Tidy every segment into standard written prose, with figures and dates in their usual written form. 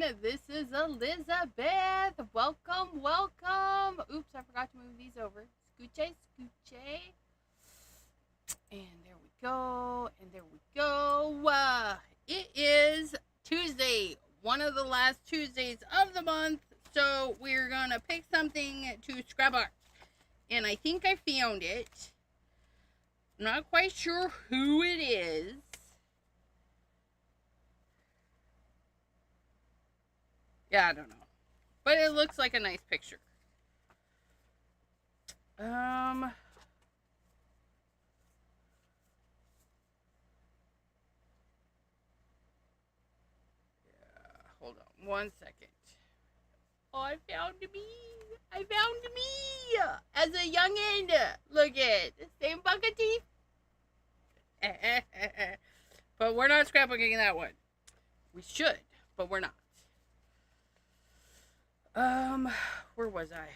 This is Elizabeth. Welcome, welcome. Oops, I forgot to move these over. Scooche, scooche. And there we go. And there we go. It is Tuesday, one of the last Tuesdays of the month. So we're going to pick something to scrapbook. And I think I found it. Not quite sure who it is. Yeah, I don't know. But it looks like a nice picture. Yeah, hold on one second. Oh, I found me. I found me. As a youngin'. Look at same bucket teeth. But we're not scrapbooking that one. We should, but we're not. Where was I?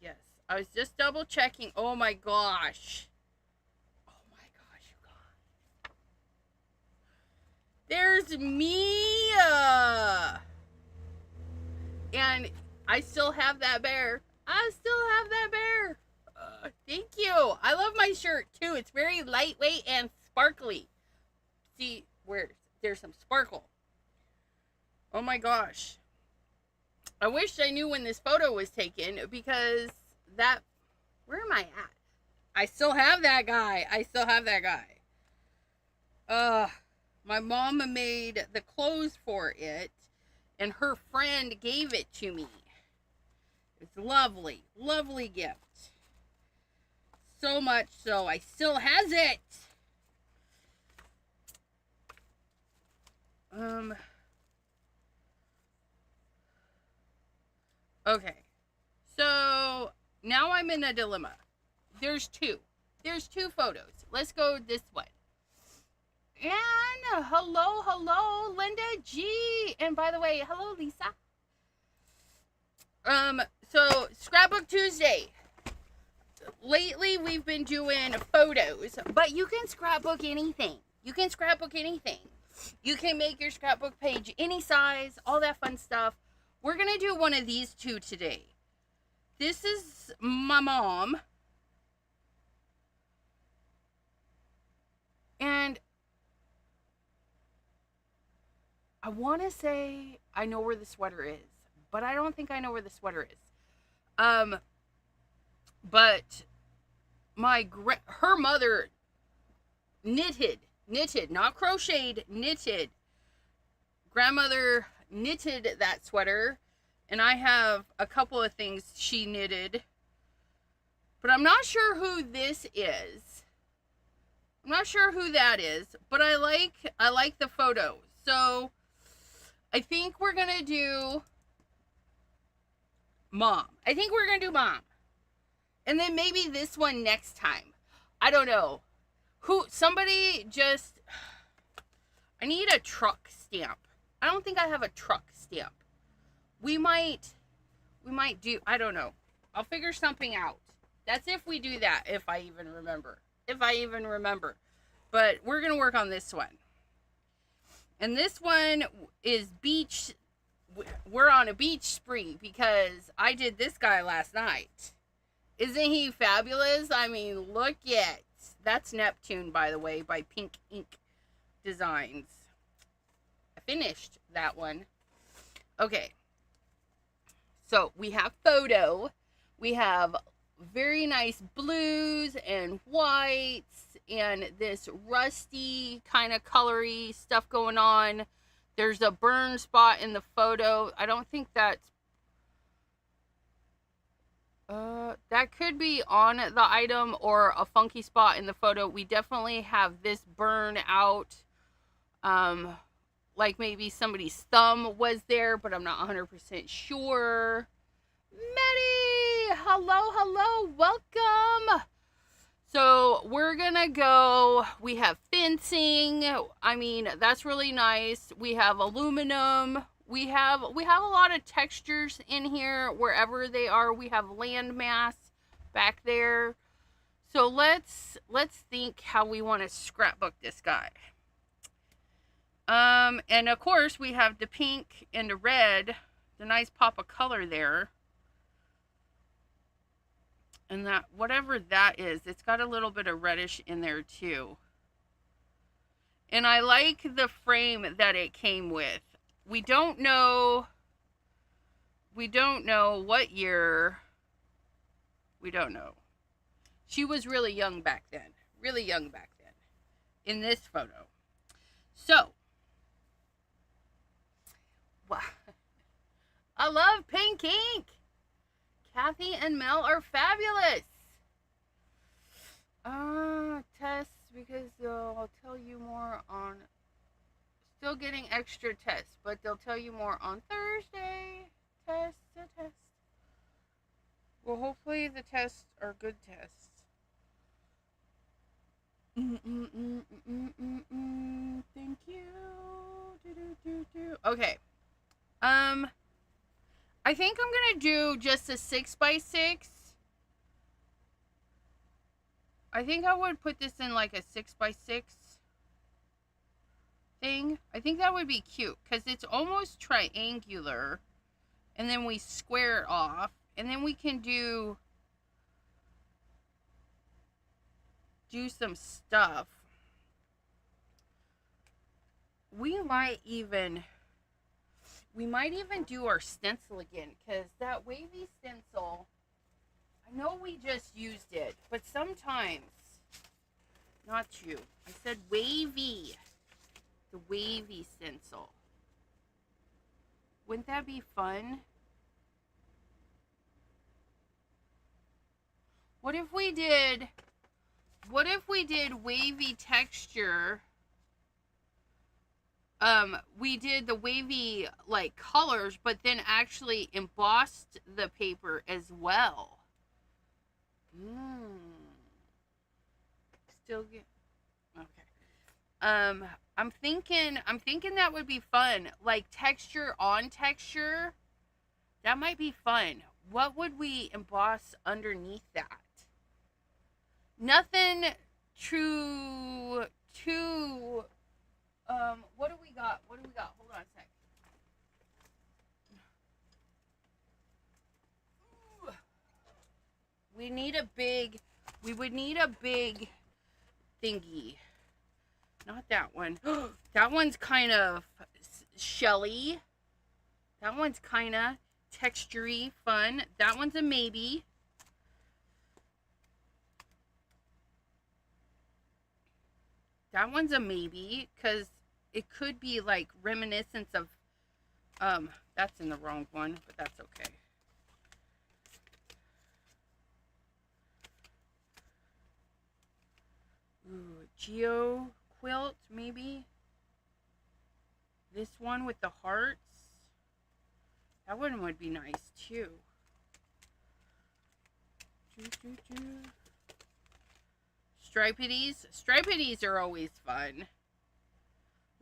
Yes, I was just double checking. Oh my gosh. Oh my gosh, you guys. There's me. And I still have that bear. Thank you. I love my shirt too. It's very lightweight and sparkly. See, there's some sparkle. Oh my gosh. I wish I knew when this photo was taken because where am I at? I still have that guy. My mom made the clothes for it and her friend gave it to me. It's lovely, lovely gift. So much so I still has it. Okay, so now I'm in a dilemma. There's two photos. Let's go this one. And hello, Linda G. And by the way, hello, Lisa. So Scrapbook Tuesday. Lately, we've been doing photos, but you can scrapbook anything. You can make your scrapbook page any size, all that fun stuff. We're going to do one of these two today. This is my mom. And I want to say I know where the sweater is, but I don't think I know where the sweater is. But her mother knitted, not crocheted, knitted. Grandmother knitted that sweater, and I have a couple of things she knitted, but I'm not sure who this is. I'm not sure who that is, but I like the photo. So I think we're gonna do mom. And then maybe this one next time. I don't know. I need a truck stamp. I don't think I have a truck stamp. We might do, I don't know. I'll figure something out. That's if we do that, if I even remember. But we're going to work on this one. And this one is beach. We're on a beach spree because I did this guy last night. Isn't he fabulous? I mean, look at. That's Neptune, by the way, by Pink Ink Designs. I finished that one. Okay. So we have photo. We have very nice blues and whites and this rusty kind of colory stuff going on. There's a burn spot in the photo. I don't think that's that could be on the item or a funky spot in the photo. We definitely have this burn out. Like maybe somebody's thumb was there, but I'm not 100% sure. Maddie! Hello, welcome! So we're gonna go, we have fencing. I mean, that's really nice. We have aluminum. We have a lot of textures in here wherever they are. We have landmass back there. So let's think how we want to scrapbook this guy. And of course we have the pink and the red, the nice pop of color there. And that, whatever that is, it's got a little bit of reddish in there too. And I like the frame that it came with. We don't know what year. We don't know. She was really young back then. Really young back then. In this photo. So. Wow. I love pink ink. Kathy and Mel are fabulous. Tests, because they'll tell you more on... Still getting extra tests, but they'll tell you more on Thursday. Test. Well, hopefully the tests are good tests. Thank you. Okay. I think I'm gonna do just a 6x6. I think I would put this in like a 6x6 thing. I think that would be cute because it's almost triangular, and then we square it off, and then we can do some stuff. We might even do our stencil again, because that wavy stencil, I know we just used it, but sometimes, not you, I said wavy, the wavy stencil. Wouldn't that be fun? What if we did wavy texture? We did the wavy like colors, but then actually embossed the paper as well. Still get okay. I'm thinking that would be fun. Like texture on texture. That might be fun. What would we emboss underneath that? Nothing too what do we got? Hold on a sec. Ooh. We would need a big thingy. Not that one. That one's kind of shelly. That one's kind of textury, fun. That one's a maybe. That one's a maybe, because it could be like reminiscence of, that's in the wrong one, but that's okay. Ooh, Geo quilt, maybe. This one with the hearts. That one would be nice too. Stripities are always fun.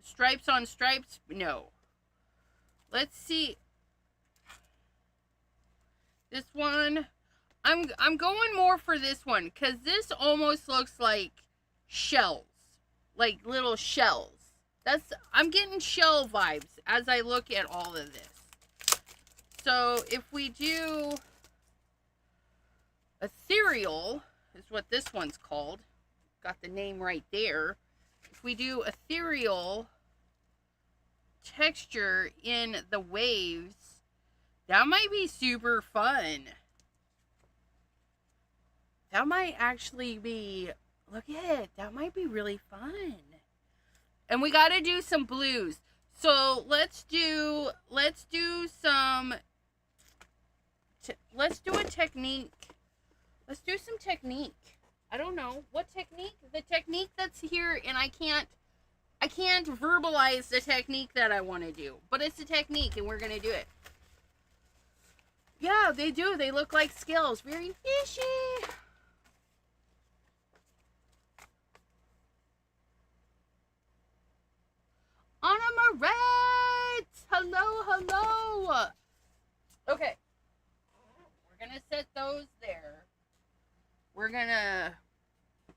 Stripes on stripes, no. Let's see. This one, I'm going more for this one, because this almost looks like shells, like little shells. I'm getting shell vibes as I look at all of this. So if we do ethereal, is what this one's called. Got the name right there. If we do ethereal texture in the waves, that might be super fun. That might actually be, look at it, that might be really fun. And we got to do some blues. So let's do some, let's do a technique. Let's do some technique. I don't know what technique. The technique that's here, and I can't verbalize the technique that I want to do, but it's a technique, and we're gonna do it. Yeah, they do. They look like scales. Very fishy. Anna Moretz! Hello. Okay. We're gonna set those there.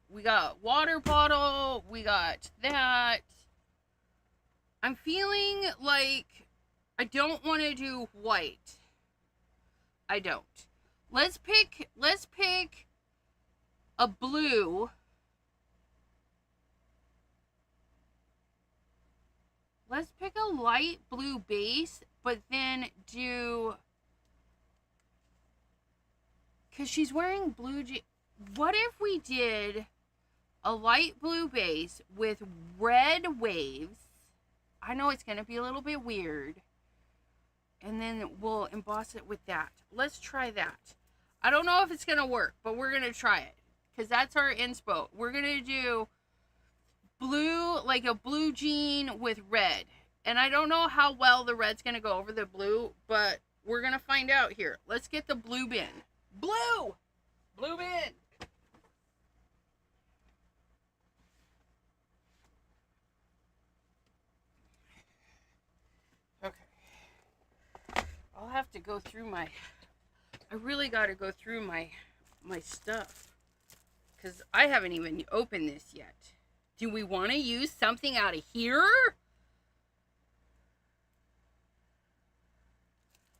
We got water bottle, we got that. I'm feeling like I don't want to do white. I don't. Let's pick a blue. Let's pick a light blue base, but then do, because she's wearing blue jeans. What if we did a light blue base with red waves? I know it's going to be a little bit weird. And then we'll emboss it with that. Let's try that. I don't know if it's going to work, but we're going to try it. Because that's our inspo. We're going to do blue, like a blue jean with red. And I don't know how well the red's going to go over the blue, but we're going to find out here. Let's get the blue bin. Blue! Blue bin! Okay. I'll have to go through my... I really got to go through my stuff. Because I haven't even opened this yet. Do we want to use something out of here?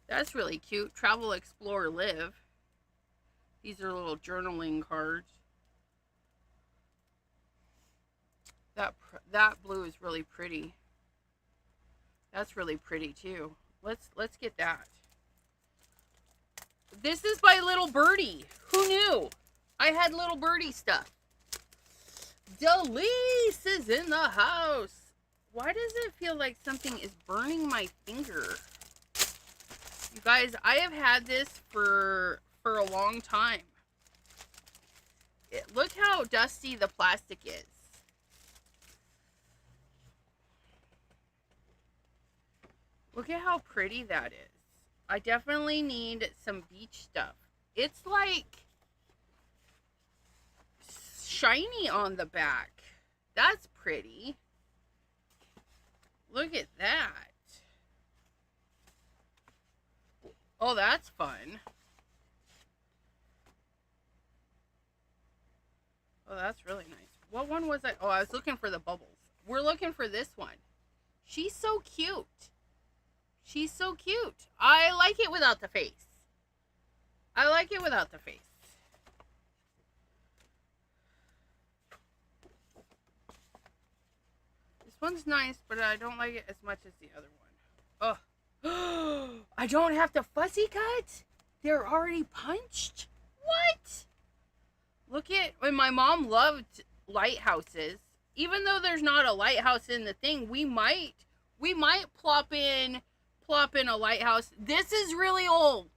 That's really cute. Travel, explore, live. These are little journaling cards. That blue is really pretty. That's really pretty too. Let's get that. This is by Little Birdie. Who knew? I had Little Birdie stuff. Delise is in the house. Why does it feel like something is burning my finger? You guys, I have had this for a long time. Look how dusty the plastic is. Look at how pretty that is. I definitely need some beach stuff. It's like shiny on the back. That's pretty. Look at that. Oh, that's fun. Oh, that's really nice. What one was I? Oh, I was looking for the bubbles. We're looking for this one. She's so cute. She's so cute. I like it without the face. I like it without the face. This one's nice, but I don't like it as much as the other one. Oh. I don't have to fussy cut? They're already punched? What? Look at, when my mom loved lighthouses. Even though there's not a lighthouse in the thing, we might plop in a lighthouse. This is really old,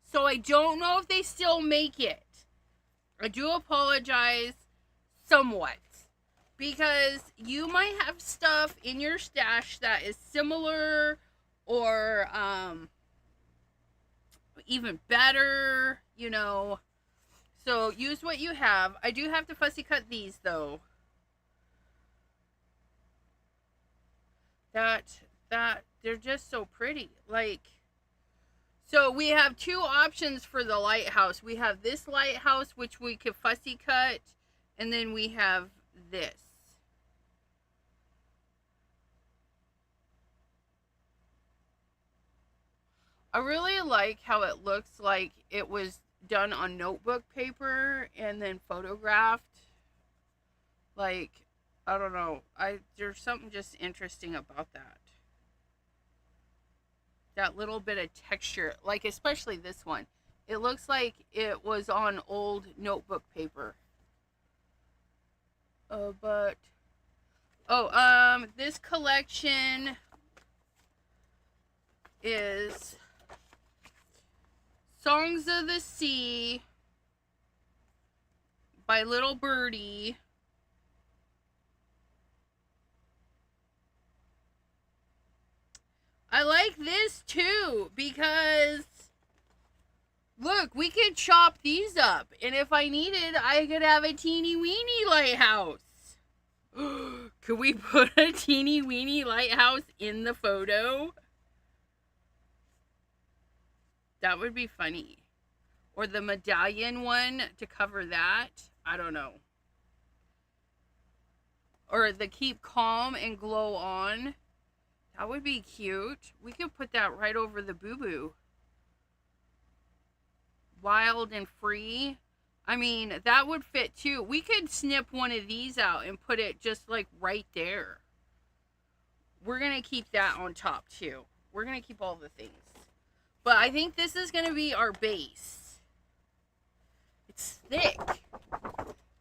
so I don't know if they still make it. I do apologize somewhat, because you might have stuff in your stash that is similar or even better, you know. So use what you have. I do have to fussy cut these though. That they're just so pretty. Like, so we have two options for the lighthouse. We have this lighthouse, which we could fussy cut, and then we have this. I really like how it looks like it was done on notebook paper and then photographed. Like, I don't know. There's something just interesting about that. That little bit of texture, like especially this one. It looks like it was on old notebook paper. This collection is Songs of the Sea by Little Birdie. I like this too, because look, we could chop these up, and if I needed, I could have a teeny weeny lighthouse. Could we put a teeny weeny lighthouse in the photo? That would be funny. Or the medallion one to cover that. I don't know. Or the keep calm and glow on. That would be cute. We could put that right over the boo-boo. Wild and free. I mean, that would fit too. We could snip one of these out and put it just like right there. We're going to keep that on top too. We're going to keep all the things. But I think this is going to be our base. It's thick.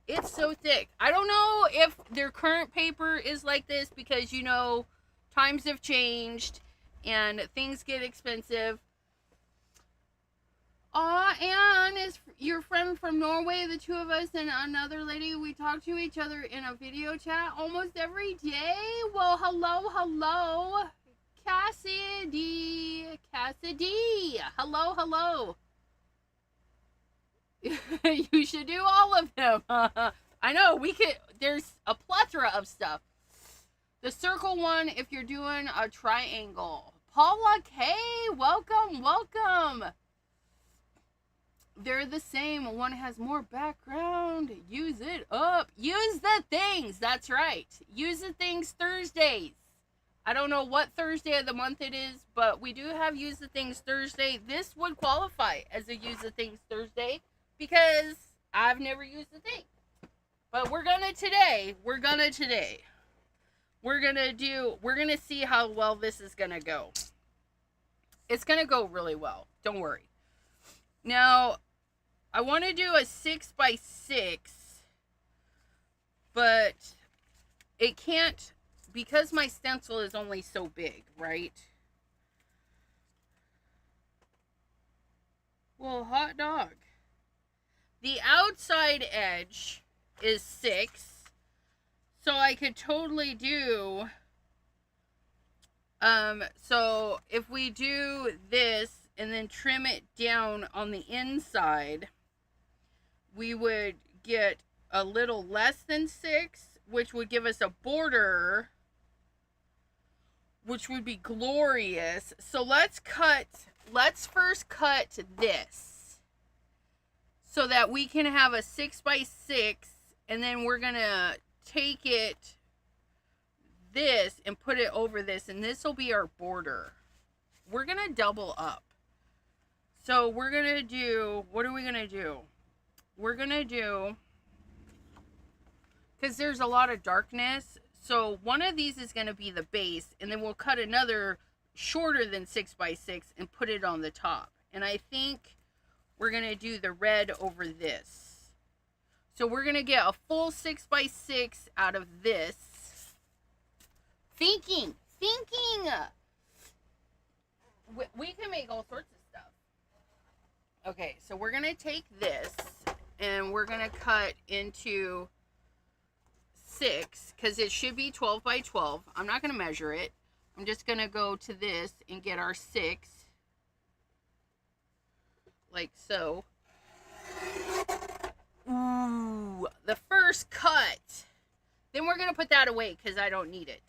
It's so thick. I don't know if their current paper is like this because, you know, times have changed and things get expensive. Aw, Anne is your friend from Norway. The two of us and another lady, we talk to each other in a video chat almost every day. Well, hello. Cassidy. Hello. You should do all of them. I know, we could, there's a plethora of stuff. The circle one if you're doing a triangle. Paula K, welcome. They're the same. One has more background. Use it up. Use the things. That's right. Use the things Thursdays. I don't know what Thursday of the month it is, but we do have Use the Things Thursday. This would qualify as a Use the Things Thursday because I've never used the thing. But we're gonna today. We're gonna see how well this is gonna go. It's gonna go really well. Don't worry. Now, I want to do a 6x6, but it can't, because my stencil is only so big, right? Well, hot dog. The outside edge is 6, so I could totally do, so if we do this, and then trim it down on the inside, we would get a little less than 6, which would give us a border, which would be glorious. So let's first cut this so that we can have a 6x6, and then we're gonna take this and put it over this, and this will be our border. We're gonna double up. So we're going to do, what are we going to do? We're going to do, because there's a lot of darkness, so one of these is going to be the base, and then we'll cut another shorter than 6x6 and put it on the top. And I think we're going to do the red over this. So we're going to get a full 6x6 out of this. Thinking. We can make all sorts of stuff. Okay, so we're going to take this and we're going to cut into 6 because it should be 12 by 12. I'm not going to measure it. I'm just going to go to this and get our 6 like so. Ooh, the first cut. Then we're going to put that away because I don't need it.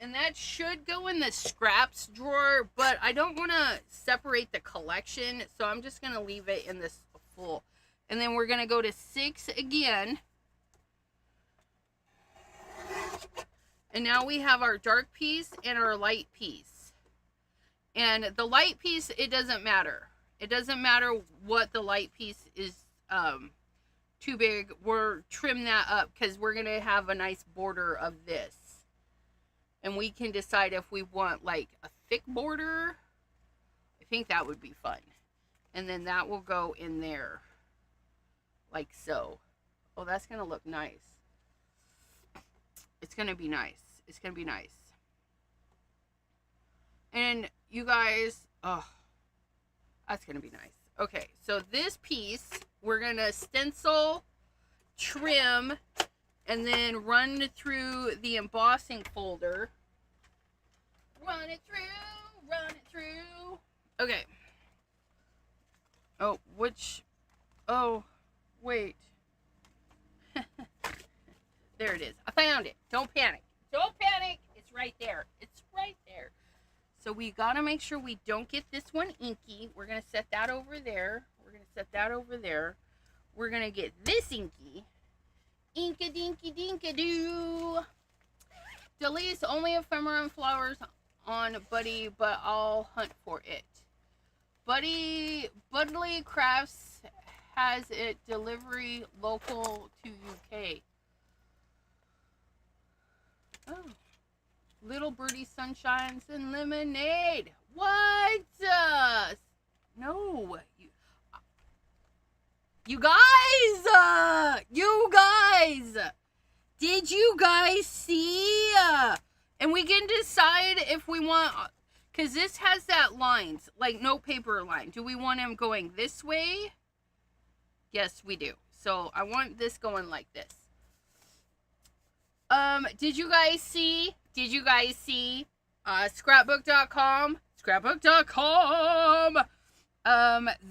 And that should go in the scraps drawer, but I don't want to separate the collection, so I'm just going to leave it in this full. And then we're going to go to 6 again. And now we have our dark piece and our light piece. And the light piece, it doesn't matter. It doesn't matter what the light piece is too big. We're trim that up because we're going to have a nice border of this. And we can decide if we want like a thick border. I think that would be fun. And then that will go in there. Like so. Oh, that's going to look nice. It's going to be nice. It's going to be nice. And you guys, oh, that's going to be nice. Okay, so this piece, we're going to stencil, trim, and then run through the embossing folder. Run it through. Okay. Oh, oh, wait. There it is. I found it. Don't panic. It's right there. So we got to make sure we don't get this one inky. We're going to set that over there. We're going to get this inky. Inka dinky dinka doo. Delise, only ephemera and flowers on Buddy, but I'll hunt for it. Budley Crafts has it delivery local to UK. Oh. Little Birdie Sunshines and Lemonade. What? No. You guys! You guys! Did you guys see? And we can decide if we want, because this has that lines, like no paper line. Do we want him going this way? Yes, we do. So I want this going like this. Did you guys see? Scrapbook.com? Scrapbook.com!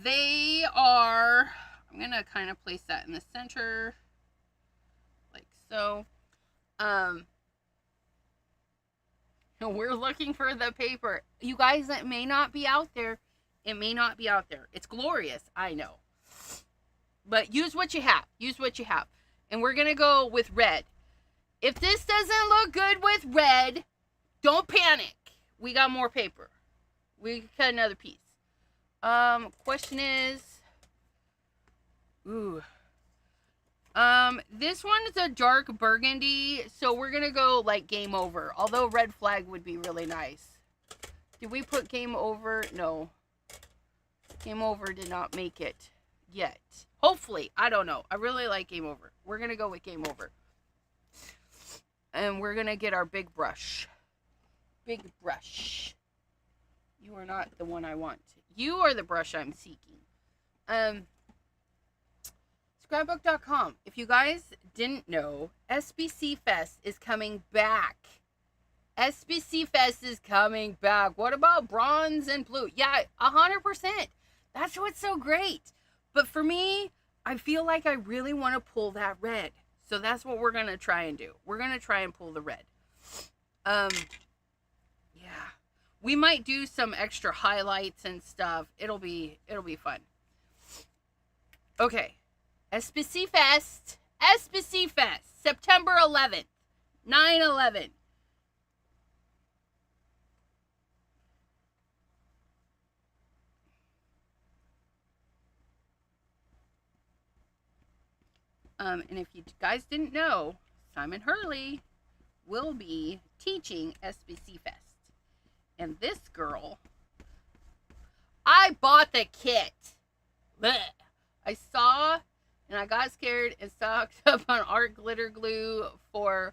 They are, I'm gonna kind of place that in the center, like so. We're looking for the paper. You guys, it may not be out there. It may not be out there. It's glorious, I know. But use what you have. Use what you have. And we're gonna go with red. If this doesn't look good with red, don't panic. We got more paper. We cut another piece. Question is, this one is a dark burgundy, so we're gonna go like game over. Although red flag would be really nice. Did we put game over? No. Game over did not make it yet. Hopefully, I don't know. I really like game over. We're gonna go with game over. And we're gonna get our big brush. Big brush. You are not the one I want. You are the brush I'm seeking. Scrapbook.com. If you guys didn't know, SBC Fest is coming back. SBC Fest is coming back. What about bronze and blue? Yeah, 100%. That's what's so great. But for me, I feel like I really want to pull that red. So that's what we're going to try and do. We're going to try and pull the red. Yeah. We might do some extra highlights and stuff. It'll be fun. Okay. SBC Fest. SBC Fest. September 11th. 9/11. And if you guys didn't know, Simon Hurley will be teaching SBC Fest. And this girl, I bought the kit. Blech. I saw, and I got scared and stocked up on art glitter glue for,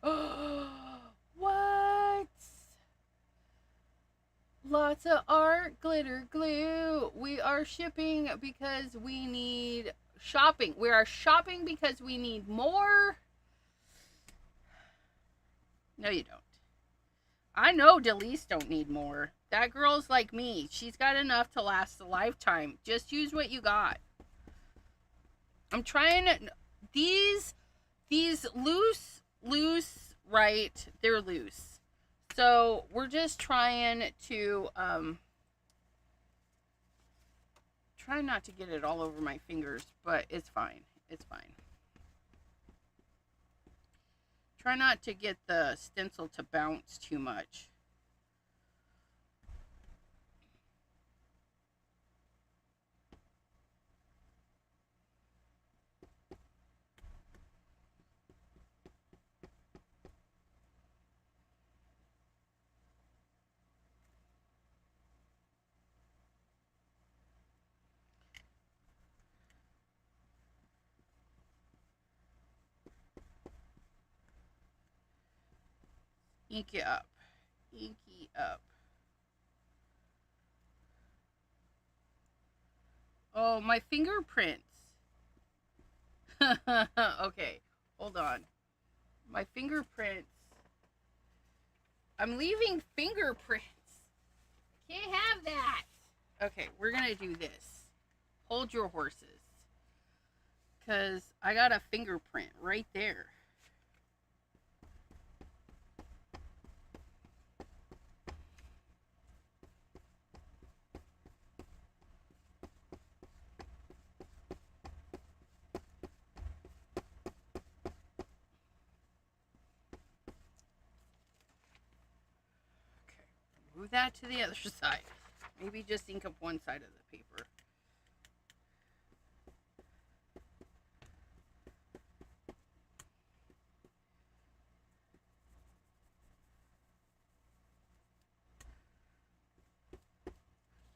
what? Lots of art glitter glue. We are shipping because we need shopping. We are shopping because we need more. No, you don't. I know Delise don't need more. That girl's like me. She's got enough to last a lifetime. Just use what you got. I'm trying to, these loose, right? They're loose. So we're just trying to, try not to get it all over my fingers, but it's fine. It's fine. Try not to get the stencil to bounce too much. Inky up. Inky up. Oh, my fingerprints. Okay, hold on. My fingerprints. I'm leaving fingerprints. Can't have that. Okay, we're gonna do this. Hold your horses. Because I got a fingerprint right there. Move that to the other side. Maybe just ink up one side of the paper.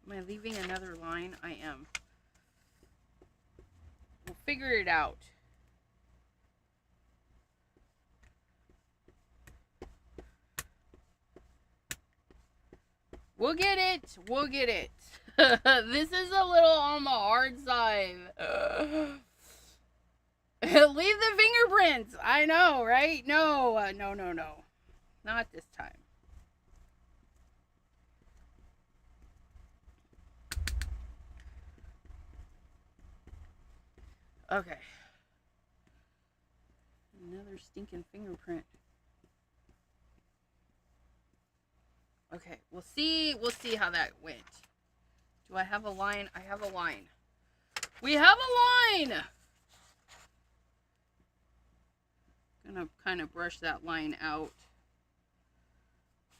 Am I leaving another line? I am. We'll figure it out. We'll get it. We'll get it. This is a little on the hard side. Leave the fingerprints. I know, right? No, no. Not this time. Okay. Another stinking fingerprint. Okay, we'll see how that went. Do I have a line? I have a line. We have a line! Gonna kind of brush that line out.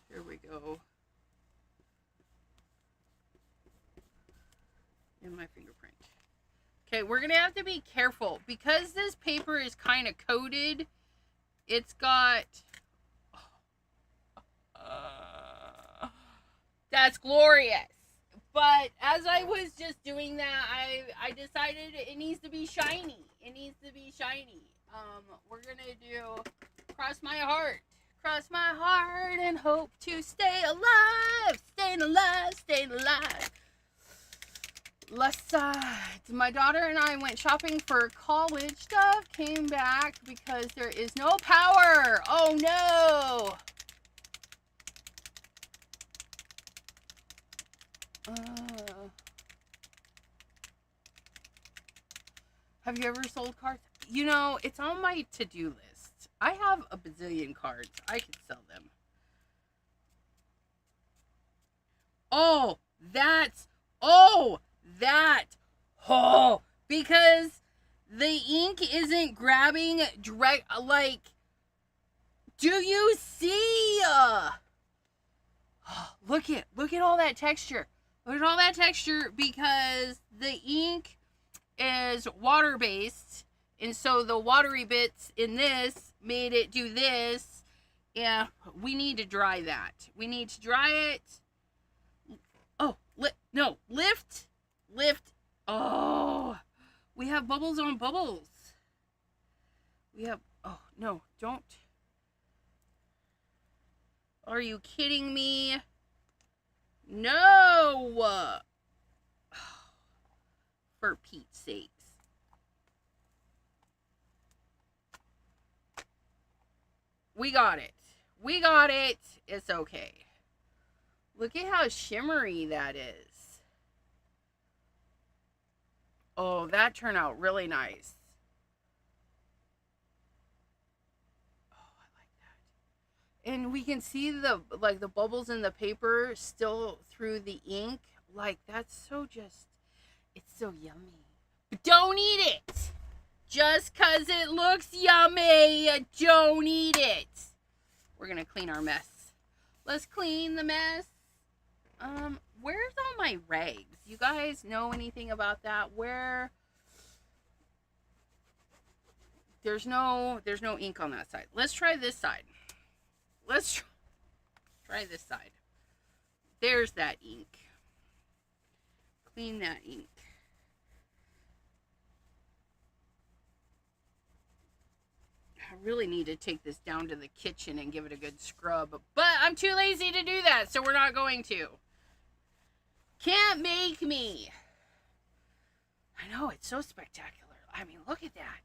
Here we go. In my fingerprint. Okay, we're gonna have to be careful because this paper is kind of coated. It's got... that's glorious. But as I was just doing that, I decided it needs to be shiny. It needs to be shiny. We're gonna do cross my heart and hope to stay alive. Staying alive. Last side. My daughter and I went shopping for college stuff. Came back because there is no power. Oh no. Have you ever sold cards? You know, it's on my to-do list. I have a bazillion cards. I could sell them. Because the ink isn't grabbing direct, like, do you see? Look at all that texture. Look at all that texture because the ink is water-based, and so the watery bits in this made it do this. Yeah, we need to dry that. We need to dry it. Oh, lift. Oh, we have bubbles on bubbles. We have, oh, no, don't. Are you kidding me? No! For Pete's sakes. We got it. It's okay. Look at how shimmery that is. Oh, that turned out really nice. Oh, I like that. And we can see the bubbles in the paper still through the ink. Like, that's so just, it's so yummy. But don't eat it. Just 'cause it looks yummy, don't eat it. We're gonna clean our mess. Let's clean the mess. Where's all my rags? You guys know anything about that? Where? There's no ink on that side. Let's try this side. Let's try this side. There's that ink. Clean that ink. I really need to take this down to the kitchen and give it a good scrub, but I'm too lazy to do that, so we're not going to. Can't make me. I know, it's so spectacular. I mean, look at that.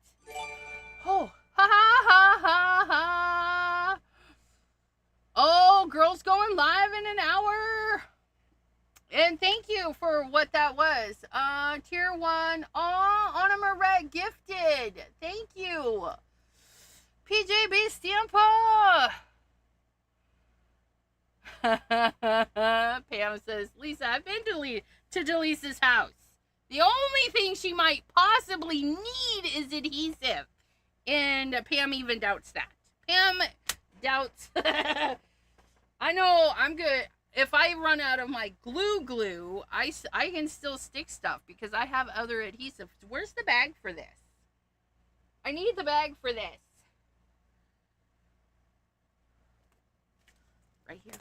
Oh, ha ha ha ha ha. Oh, girls going live in an hour. And thank you for what that was. Tier 1. Oh, Anna Maret gifted. Thank you. PJB Stampa. Pam says, Lisa, I've been to Delisa's house. The only thing she might possibly need is adhesive. And Pam even doubts that. Pam doubts. I know, I'm good. if I run out of my glue, I can still stick stuff because I have other adhesives. Where's the bag for this? I need the bag for this. Right here.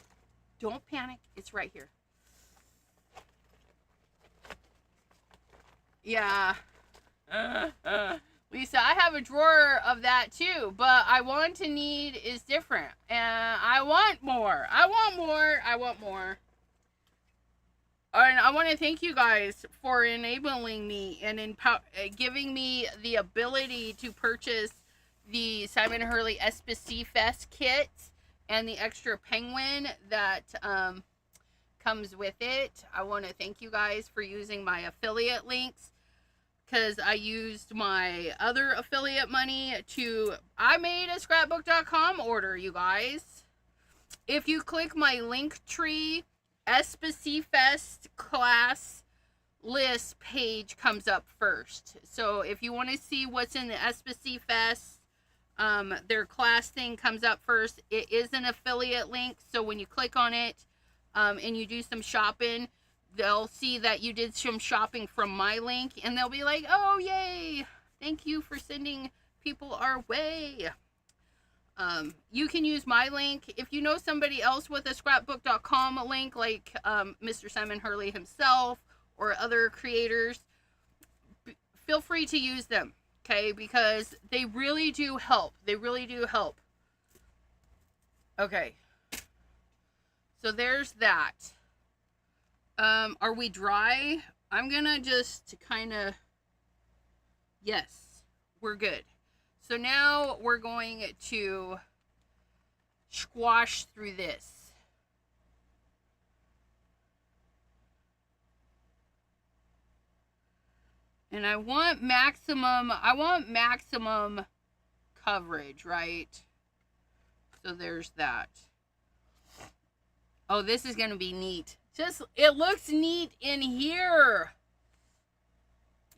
Don't panic. It's right here. Yeah. Lisa, I have a drawer of that too, but I want to need is different. And I want more. I want more. I want more. And I want to thank you guys for enabling me and giving me the ability to purchase the Simon Hurley SBC Fest kit and the extra penguin that comes with it. I want to thank you guys for using my affiliate links, because I used my other affiliate money I made a scrapbook.com order, you guys. If you click my link tree, SBC Fest class list page comes up first. So if you want to see what's in the SBC Fest, their class thing comes up first. It is an affiliate link, so when you click on it and you do some shopping, they'll see that you did some shopping from my link, and they'll be like, oh, yay, thank you for sending people our way. You can use my link. If you know somebody else with a scrapbook.com link, like Mr. Simon Hurley himself or other creators, feel free to use them, okay? Because they really do help. They really do help. Okay. So there's that. Are we dry? I'm gonna just kind of, yes, we're good. So now we're going to squash through this. And I want maximum coverage, right? So there's that. Oh, this is going to be neat. It looks neat in here.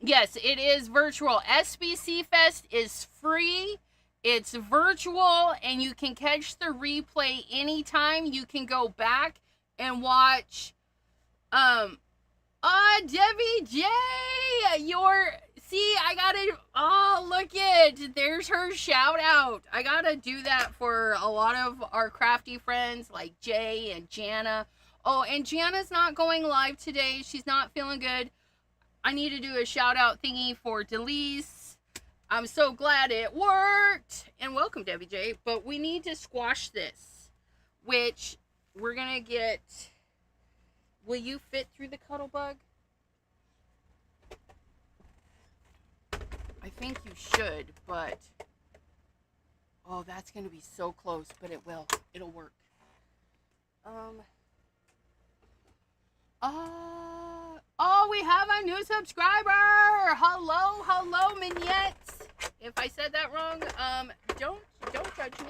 Yes, it is virtual. SBC Fest is free. It's virtual, and you can catch the replay anytime. You can go back and watch. Debbie J, I gotta, look it. There's her shout out. I gotta do that for a lot of our crafty friends like Jay and Jana. Oh, and Jana's not going live today. She's not feeling good. I need to do a shout out thingy for Delise. I'm so glad it worked. And welcome, Debbie J. But we need to squash this, which we're going to get. Will you fit through the cuddle bug? I think you should, but. Oh, that's going to be so close, but it will. It'll work. Oh, we have a new subscriber. Hello, Mignettes. If I said that wrong, don't judge me.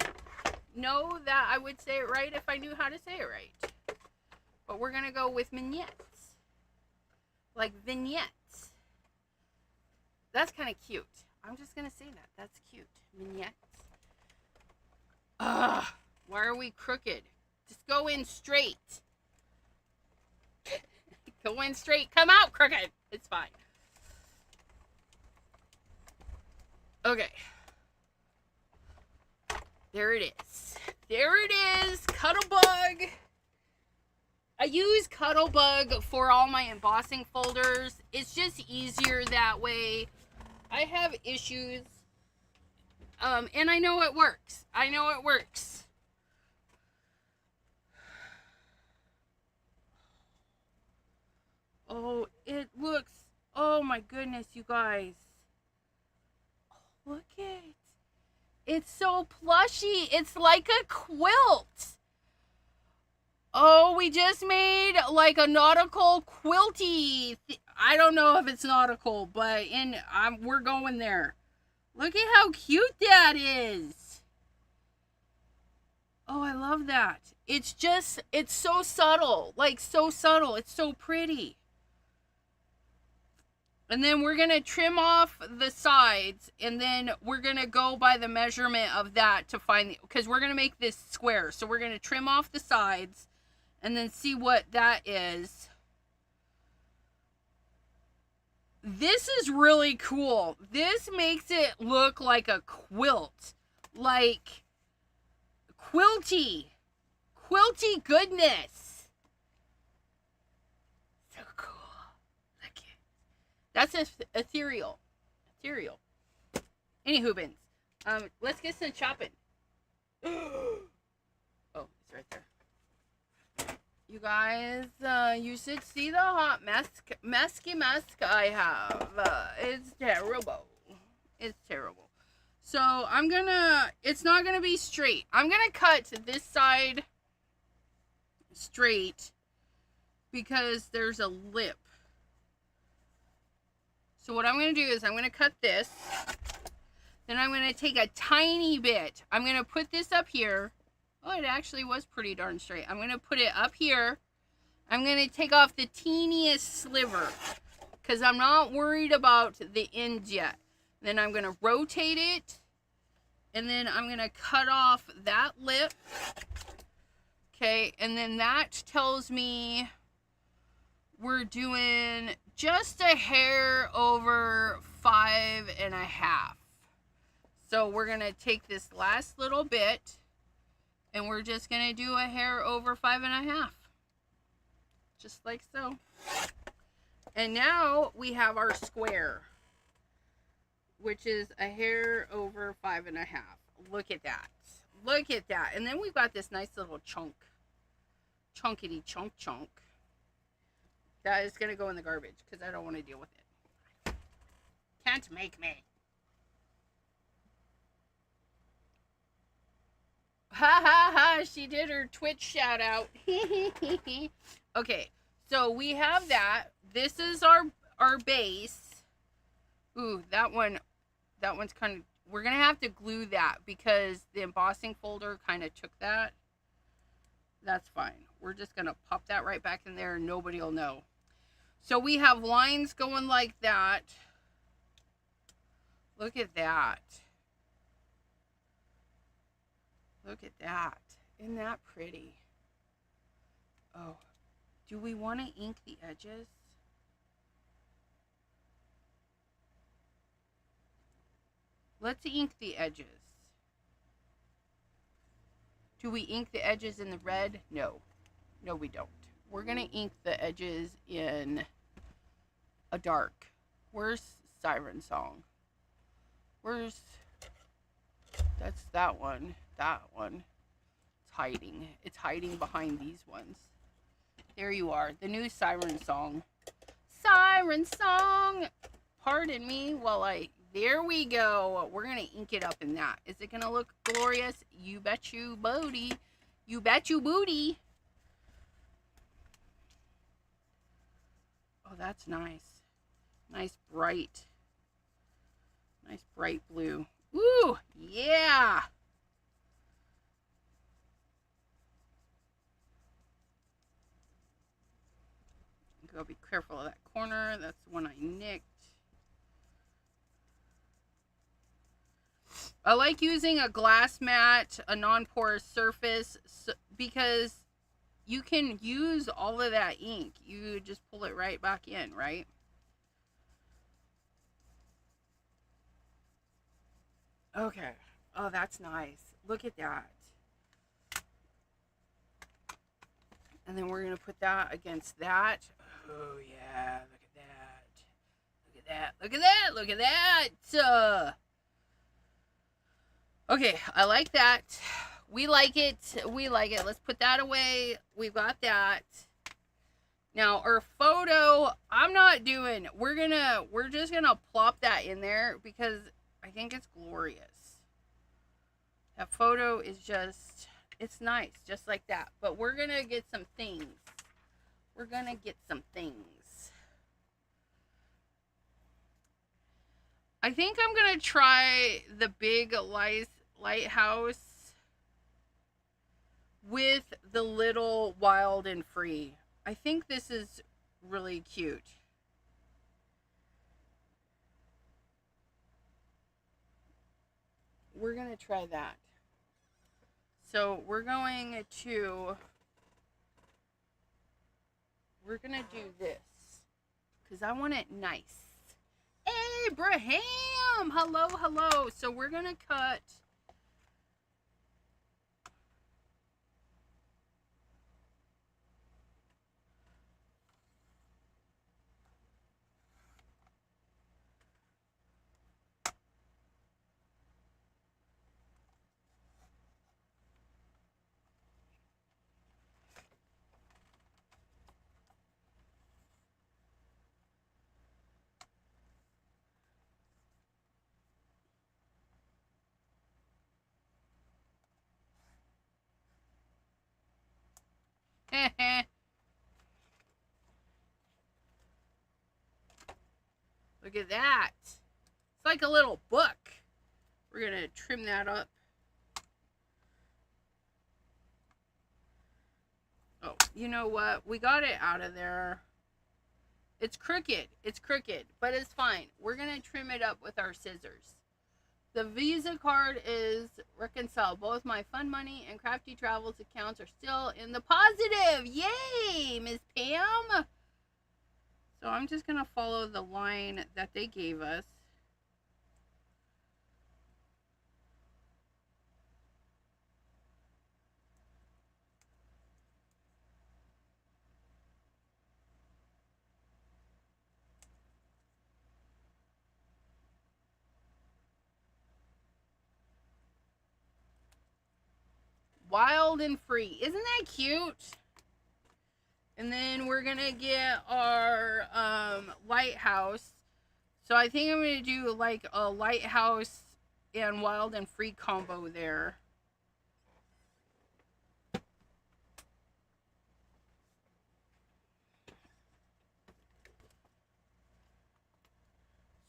Know that I would say it right if I knew how to say it right. But we're gonna go with Mignettes, like vignettes. That's kind of cute. I'm just gonna say that. That's cute. Mignettes. Why are we crooked? Just go in straight. Go in straight. Come out crooked. It's fine. Okay. There it is. There it is. Cuttlebug. I use Cuttlebug for all my embossing folders. It's just easier that way. I have issues. And I know it works. I know it works. Oh, it looks, oh my goodness, you guys. Oh, look it. It's so plushy. It's like a quilt. Oh, we just made like a nautical quilty. I don't know if it's nautical, but we're going there. Look at how cute that is. Oh, I love that. It's so subtle. Like, so subtle. It's so pretty. And then we're going to trim off the sides, and then we're going to go by the measurement of that to find because we're going to make this square. So we're going to trim off the sides, and then see what that is. This is really cool. This makes it look like a quilt. Like quilty goodness. So cool. Look it. That's ethereal. Anywho, bins. Let's get some chopping. Oh, it's right there. You guys, you should see the hot messy I have. It's terrible. It's terrible. So it's not gonna be straight. I'm gonna cut this side straight because there's a lip. So what I'm gonna do is I'm gonna cut this. Then I'm gonna take a tiny bit. I'm gonna put this up here. Oh, it actually was pretty darn straight. I'm going to put it up here. I'm going to take off the teeniest sliver because I'm not worried about the ends yet. Then I'm going to rotate it. And then I'm going to cut off that lip. Okay, and then that tells me we're doing just a hair over 5.5. So we're going to take this last little bit. And we're just going to do a hair over 5.5. Just like so. And now we have our square, which is a hair over 5.5. Look at that. Look at that. And then we've got this nice little chunk. Chunkity chunk. That is going to go in the garbage because I don't want to deal with it. Can't make me. Ha ha ha, she did her Twitch shout out. Okay, so we have that. This is our base. Ooh, that one's kind of, we're going to have to glue that because the embossing folder kind of took that. That's fine. We're just going to pop that right back in there and nobody will know. So we have lines going like that. Look at that. Look at that. Isn't that pretty? Oh, do we want to ink the edges? Let's ink the edges. Do we ink the edges in the red? No. No, we don't. We're going to ink the edges in a dark. Where's Siren Song? Where's... That's that one. That one. It's hiding. It's hiding behind these ones. There you are. The new Siren Song. Siren Song! Pardon me while I... There we go. We're going to ink it up in that. Is it going to look glorious? You bet you booty. You bet you booty. Oh, that's nice. Nice bright. Nice bright blue. Ooh, yeah. Gotta be careful of that corner. That's the one I nicked. I like using a glass mat, a non-porous surface, because you can use all of that ink. You just pull it right back in, right? Okay. Oh, that's nice. Look at that. And then we're going to put that against that. Oh, yeah. Look at that. Look at that. Look at that. Look at that. Okay, I like that. We like it. We like it. Let's put that away. We've got that. Now, our photo, I'm not doing. We're just going to plop that in there because I think it's glorious. That photo is just, it's nice, just like that. But we're going to get some things. We're going to get some things. I think I'm going to try the big lighthouse with the little wild and free. I think this is really cute. We're going to try that. So we're going to we're gonna do this because I want it nice. Abraham, hello, hello. So we're gonna cut. Look at that. It's like a little book. We're going to trim that up. Oh, you know what? We got it out of there. It's crooked. It's crooked, but it's fine. We're going to trim it up with our scissors. The Visa card is reconciled. Both my Fun Money and Crafty Travels accounts are still in the positive. Yay, Miss Pam. So I'm just going to follow the line that they gave us. Wild and free. Isn't that cute? And then we're going to get our lighthouse. So I think I'm going to do like a lighthouse and wild and free combo there.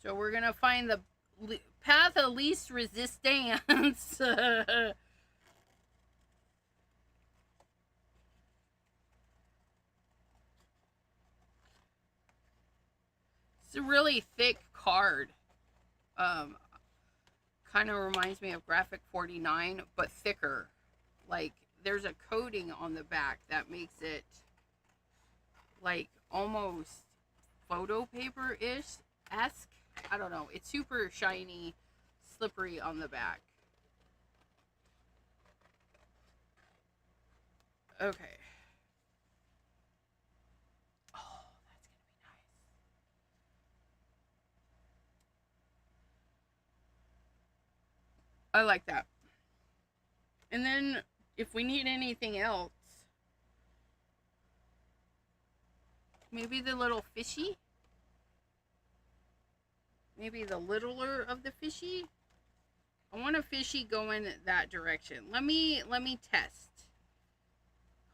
So we're going to find the path of least resistance. It's a really thick card. Kind of reminds me of Graphic 49, but thicker. Like, there's a coating on the back that makes it, like, almost photo paper-ish-esque. I don't know. It's super shiny, slippery on the back. Okay. I like that. And then if we need anything else, maybe the little fishy, maybe the littler of the fishy. I want a fishy going that direction. Let me test.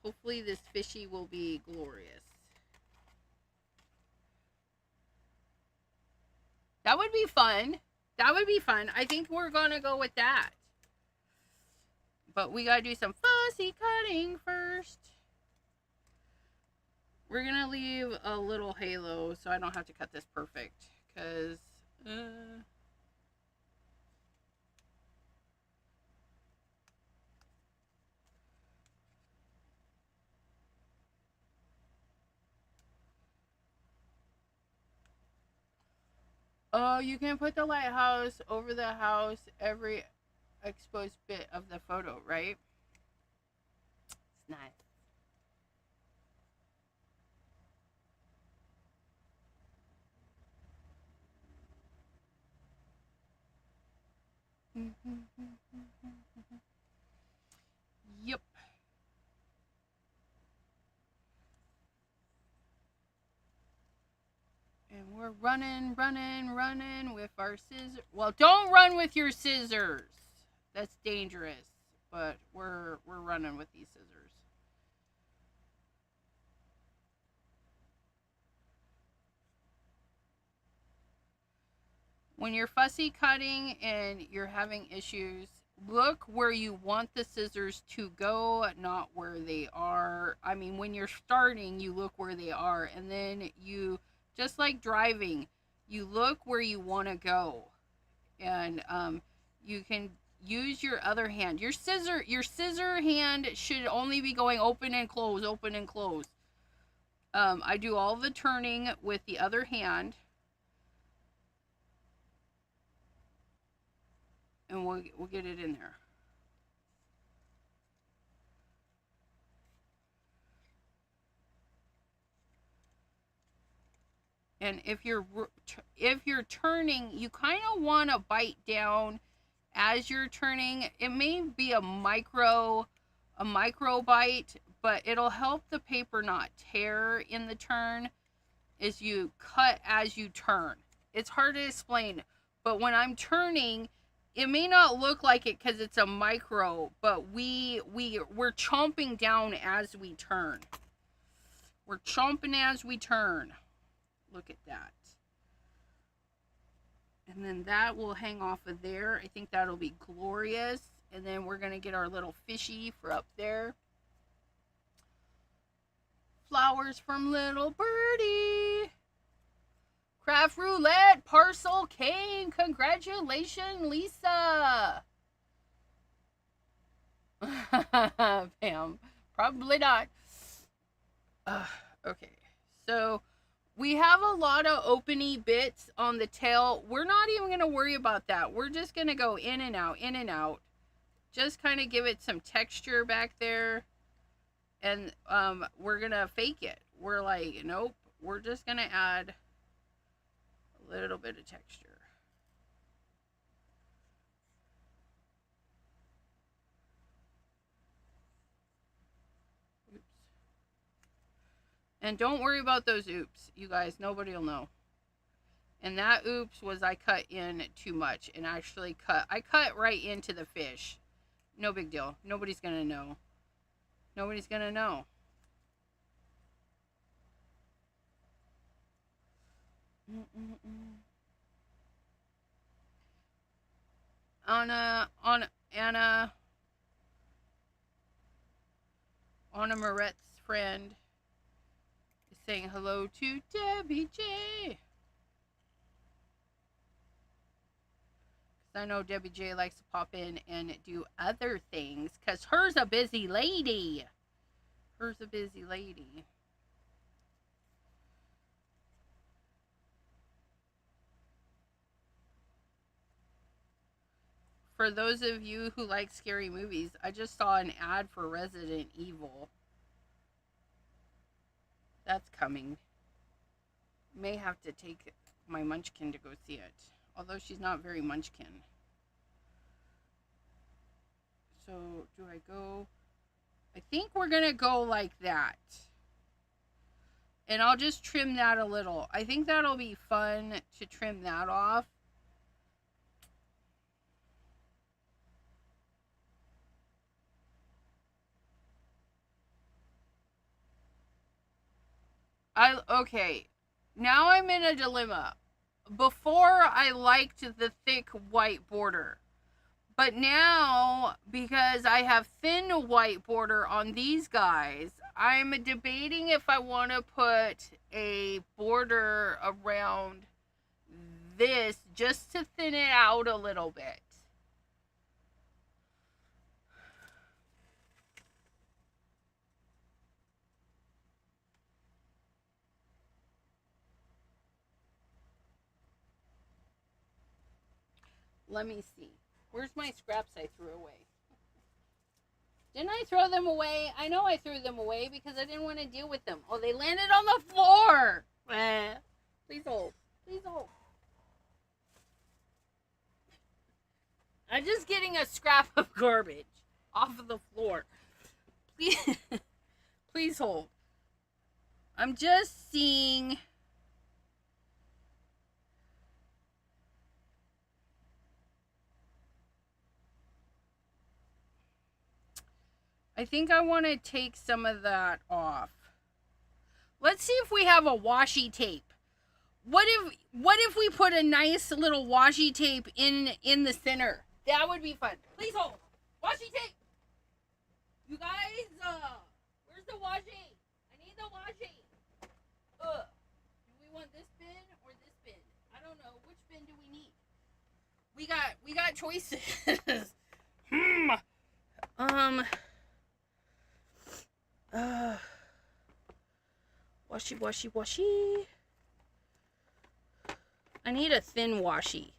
Hopefully this fishy will be glorious. That would be fun. That would be fun. I think we're going to go with that. But we got to do some fussy cutting first. We're going to leave a little halo so I don't have to cut this perfect. Because... Oh, you can put the lighthouse over the house, every exposed bit of the photo, right? It's nice. Yep. And we're running with our scissors. Well, don't run with your scissors. That's dangerous. But we're running with these scissors. When you're fussy cutting and you're having issues, look where you want the scissors to go, not where they are. I mean, when you're starting, you look where they are, and then you, just like driving, you look where you want to go, and you can use your other hand. Your scissor hand should only be going open and close, open and close. I do all the turning with the other hand. And we'll get it in there. And if you're turning, you kind of want to bite down as you're turning. It may be a micro bite, but it'll help the paper not tear in the turn as you cut as you turn. It's hard to explain, but when I'm turning, it may not look like it because it's a micro, but we're chomping down as we turn. We're chomping as we turn. Look at that. And then that will hang off of there. I think that'll be glorious. And then we're going to get our little fishy for up there. Flowers from Little Birdie. Craft Roulette parcel came. Congratulations, Lisa. Pam. Probably not. Okay. So we have a lot of opening bits on the tail. We're not even going to worry about that. We're just going to go in and out, in and out. Just kind of give it some texture back there. And we're going to fake it. We're like, nope. We're just going to add a little bit of texture. Oops. And don't worry about those oops, you guys. Nobody will know. And that oops was I cut in too much and actually I cut right into the fish. No big deal. Nobody's going to know. Nobody's going to know. Anna Moret's friend is saying hello to Debbie J. I know Debbie J likes to pop in and do other things because her's a busy lady. Her's a busy lady. For those of you who like scary movies, I just saw an ad for Resident Evil. That's coming. May have to take my munchkin to go see it. Although she's not very munchkin. So, do I go? I think we're going to go like that. And I'll just trim that a little. I think that'll be fun to trim that off. Okay. Now I'm in a dilemma. Before I liked the thick white border. But now, because I have thin white border on these guys, I'm debating if I want to put a border around this just to thin it out a little bit. Let me see. Where's my scraps I threw away? Didn't I throw them away? I know I threw them away because I didn't want to deal with them. Oh, they landed on the floor. Please hold. Please hold. I'm just getting a scrap of garbage off of the floor. Please, please hold. I'm just seeing... I think I want to take some of that off. Let's see if we have a washi tape. What if we put a nice little washi tape in the center? That would be fun. Please hold. Washi tape. You guys, where's the washi? I need the washi. Do we want this bin or this bin? I don't know. Which bin do we need? We got choices. Washi, washi, washi. I need a thin washi.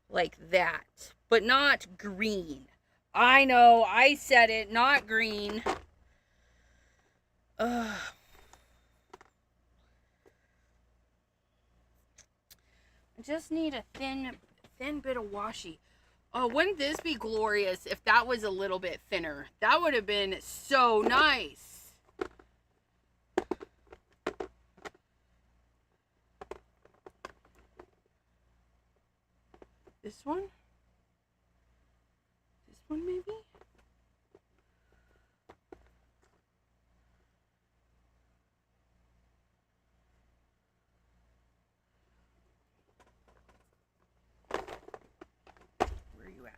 Like that. But not green. I know, I said it, not green. Ugh. I just need a thin bit of washi. Oh, wouldn't this be glorious if that was a little bit thinner? That would have been so nice. This one? This one maybe? Where are you at?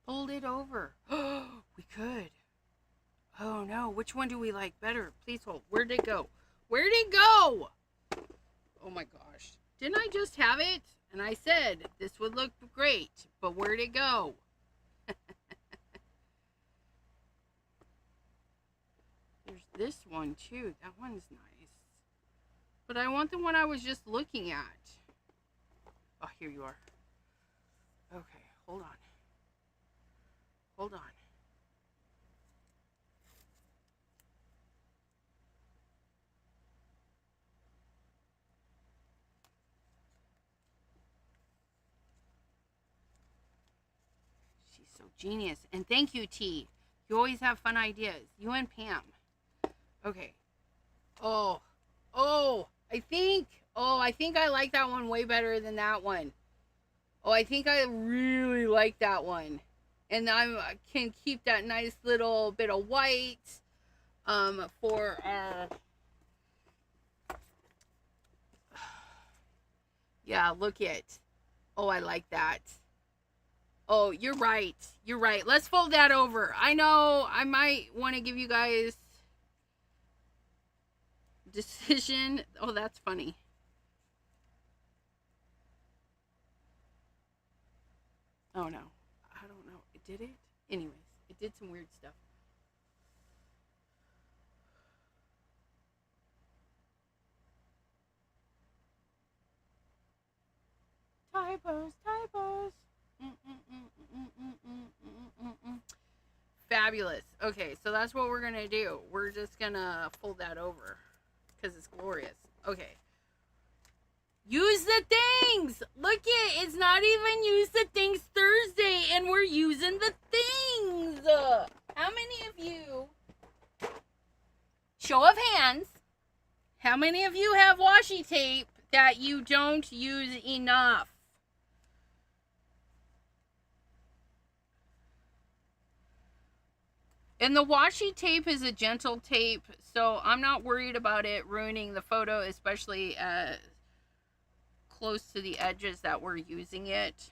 Fold it over. We could. Oh no, which one do we like better? Please hold. Where'd it go? Where'd it go? Oh my gosh. Didn't I just have it? And I said this would look great, but where'd it go? There's this one too. That one's nice. But I want the one I was just looking at. Oh, here you are. Okay, hold on. Hold on. She's so genius. And thank you, T. You always have fun ideas. You and Pam. Okay. Oh, I think I like that one way better than that one. Oh, I think I really like that one. And I can keep that nice little bit of white for our... Yeah, look it. Oh, I like that. Oh, you're right. You're right. Let's fold that over. I know I might want to give you guys decision. Oh, that's funny. Oh, no. I don't know. It did it? Anyways, it did some weird stuff. Typos. Fabulous. Okay, so that's what we're going to do. We're just going to fold that over because it's glorious. Okay. Use the things. Look it. It's not even use the things Thursday and we're using the things. How many of you, show of hands, how many of you have washi tape that you don't use enough? And the washi tape is a gentle tape, so I'm not worried about it ruining the photo, especially close to the edges that we're using it.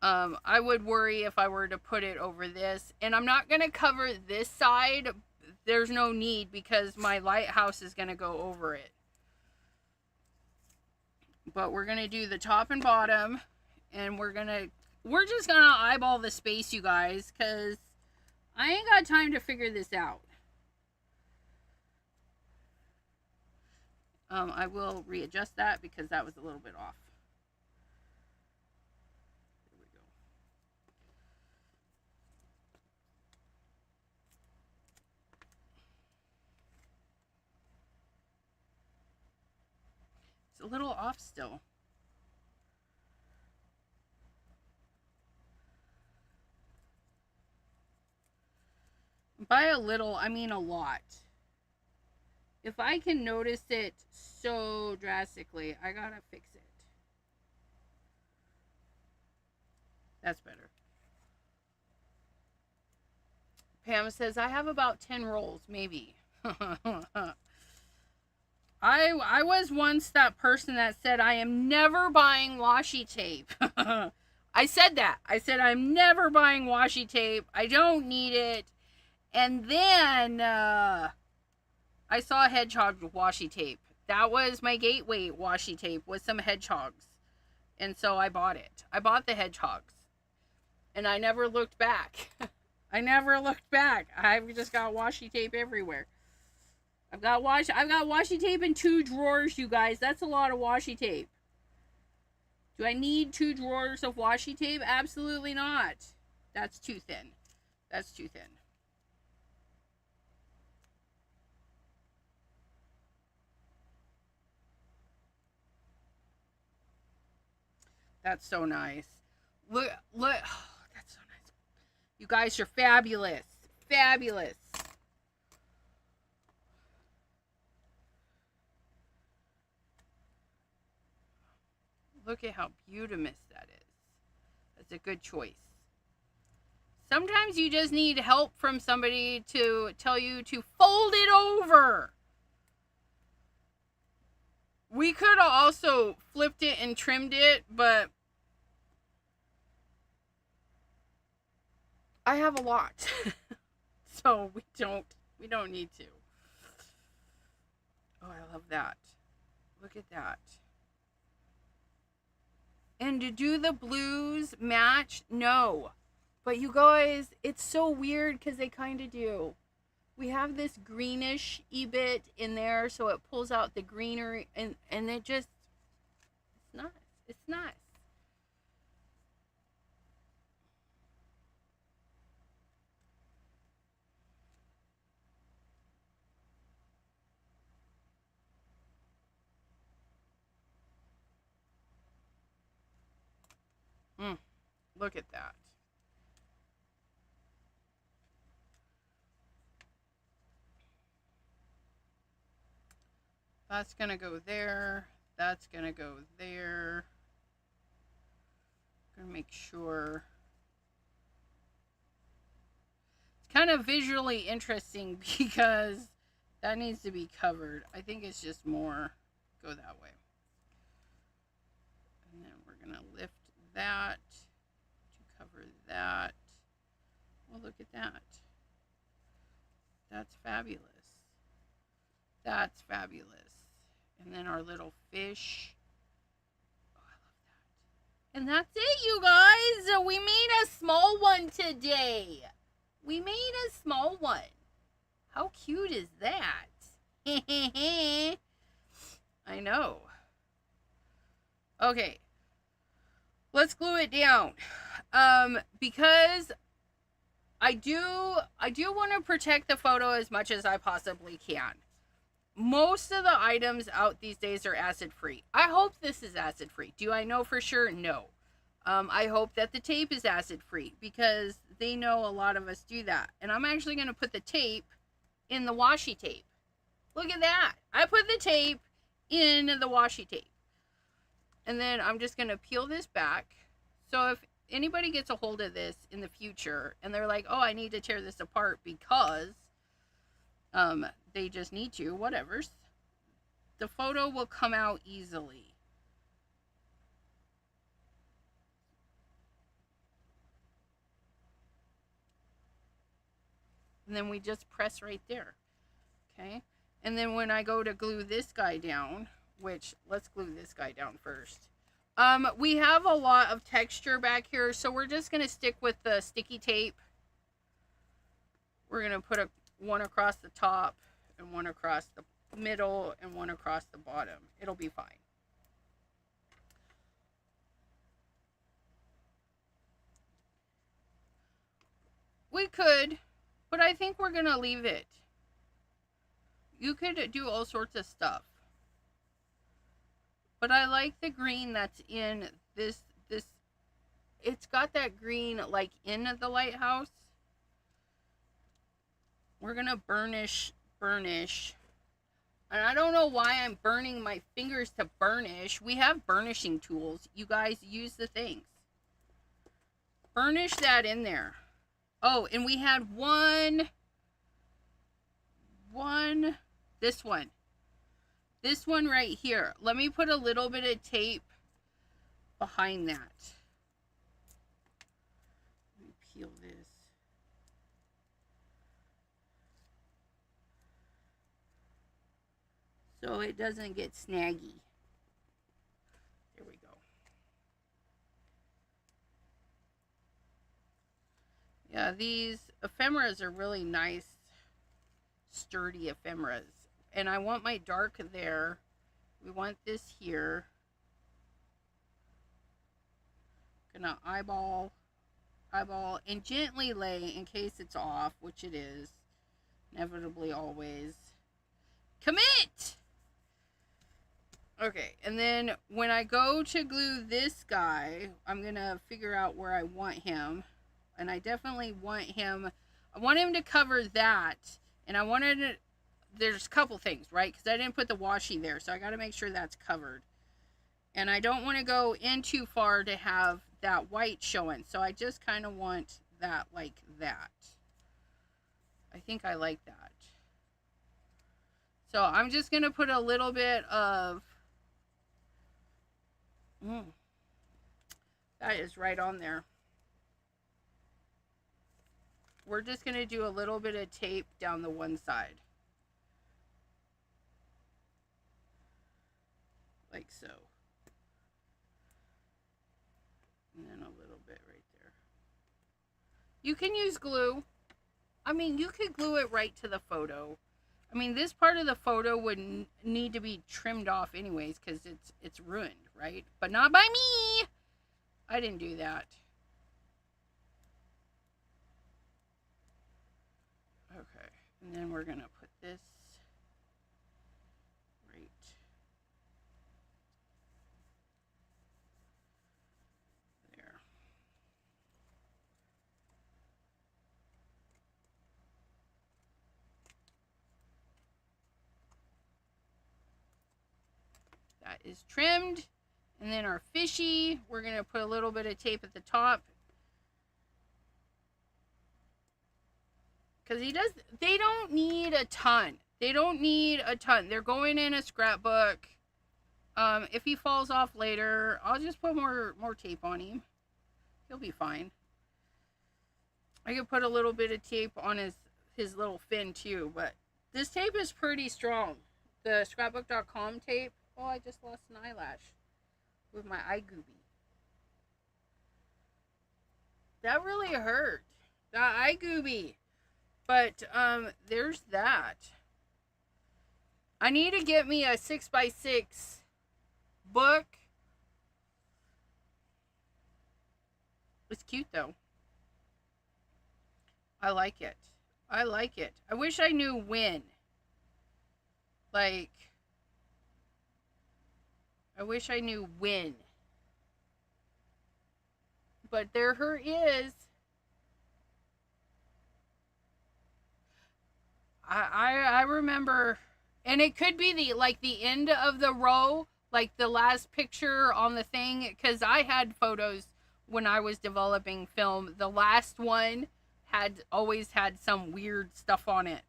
I would worry if I were to put it over this. And I'm not going to cover this side. There's no need because my lighthouse is going to go over it. But we're going to do the top and bottom. And we're just going to eyeball the space, you guys. Because I ain't got time to figure this out. I will readjust that because that was a little bit off. There we go. It's a little off still. By a little, I mean a lot. If I can notice it so drastically, I gotta fix it. That's better. Pam says, I have about 10 rolls, maybe. I was once that person that said I am never buying washi tape. I said that. I said I'm never buying washi tape. I don't need it. And then I saw hedgehog washi tape. That was my gateway washi tape with some hedgehogs. And so I bought it. I bought the hedgehogs. And I never looked back. I never looked back. I've just got washi tape everywhere. I've got washi tape in 2 drawers, you guys. That's a lot of washi tape. Do I need 2 drawers of washi tape? Absolutely not. That's too thin. That's too thin. That's so nice. Look, oh, that's so nice. You guys are fabulous. Fabulous. Look at how beautiful that is. That's a good choice. Sometimes you just need help from somebody to tell you to fold it over. We could have also flipped it and trimmed it, but I have a lot. So we don't need to. Oh, I love that. Look at that. And to do the blues match? No. But you guys, it's so weird because they kind of do. We have this greenish-y bit in there, so it pulls out the greenery, and it just, it's nice. It's nice. Look at that. That's going to go there. That's going to go there. I'm going to make sure. It's kind of visually interesting because that needs to be covered. I think it's just more go that way. And then we're going to lift that to cover that. Well, look at that. That's fabulous. That's fabulous. And then our little fish. Oh, I love that. And that's it, you guys. We made a small one today. We made a small one. How cute is that? I know. Okay. Let's glue it down. Because I do want to protect the photo as much as I possibly can. Most of the items out these days are acid free. I hope this is acid free. Do I know for sure? No. I hope that the tape is acid free because they know a lot of us do that. And I'm actually going to put the tape in the washi tape. Look at that. I put the tape in the washi tape. And then I'm just going to peel this back. So if anybody gets a hold of this in the future and they're like, oh, I need to tear this apart because they just need to, whatever's, the photo will come out easily. And then we just press right there. Okay. And then when I go to glue this guy down, which let's glue this guy down first. We have a lot of texture back here, so we're just going to stick with the sticky tape. We're going to put one across the top and one across the middle and one across the bottom. It'll be fine. We could, but I think we're going to leave it. You could do all sorts of stuff. But I like the green that's in this, it's got that green like in the lighthouse. We're going to burnish. And I don't know why I'm burning my fingers to burnish. We have burnishing tools. You guys use the things. Burnish that in there. Oh, and we had one, this one. This one right here. Let me put a little bit of tape behind that. Let me peel this. So it doesn't get snaggy. There we go. Yeah, these ephemeras are really nice, sturdy ephemeras. And I want my dark there. We want this here. Gonna eyeball, and gently lay in case it's off, which it is. Inevitably always. Commit! Okay, and then when I go to glue this guy, I'm gonna figure out where I want him. And I definitely want him, I want him to cover that. And I wanted to, there's a couple things, right? Because I didn't put the washi there, so I gotta make sure that's covered. And I don't want to go in too far to have that white showing. So I just kind of want that like that. I think I like that. So I'm just going to put a little bit of... that is right on there. We're just going to do a little bit of tape down the one side. Like so. And then a little bit right there. You can use glue. I mean, you could glue it right to the photo. I mean, this part of the photo would need to be trimmed off anyways because it's ruined, right? But not by me. I didn't do that. Okay. And then we're going to put this right there. That is trimmed. And then our fishy, we're going to put a little bit of tape at the top. Because they don't need a ton. They don't need a ton. They're going in a scrapbook. If he falls off later, I'll just put more tape on him. He'll be fine. I could put a little bit of tape on his little fin too, but this tape is pretty strong. The scrapbook.com tape. Oh, I just lost an eyelash with my eye gooby. That really hurt. That eye gooby. But there's that. I need to get me a 6x6 book. It's cute though. I like it. I like it. I wish I knew when. Like, I wish I knew when. But there her is. I remember, and it could be the end of the row, like the last picture on the thing, because I had photos when I was developing film. The last one had always had some weird stuff on it.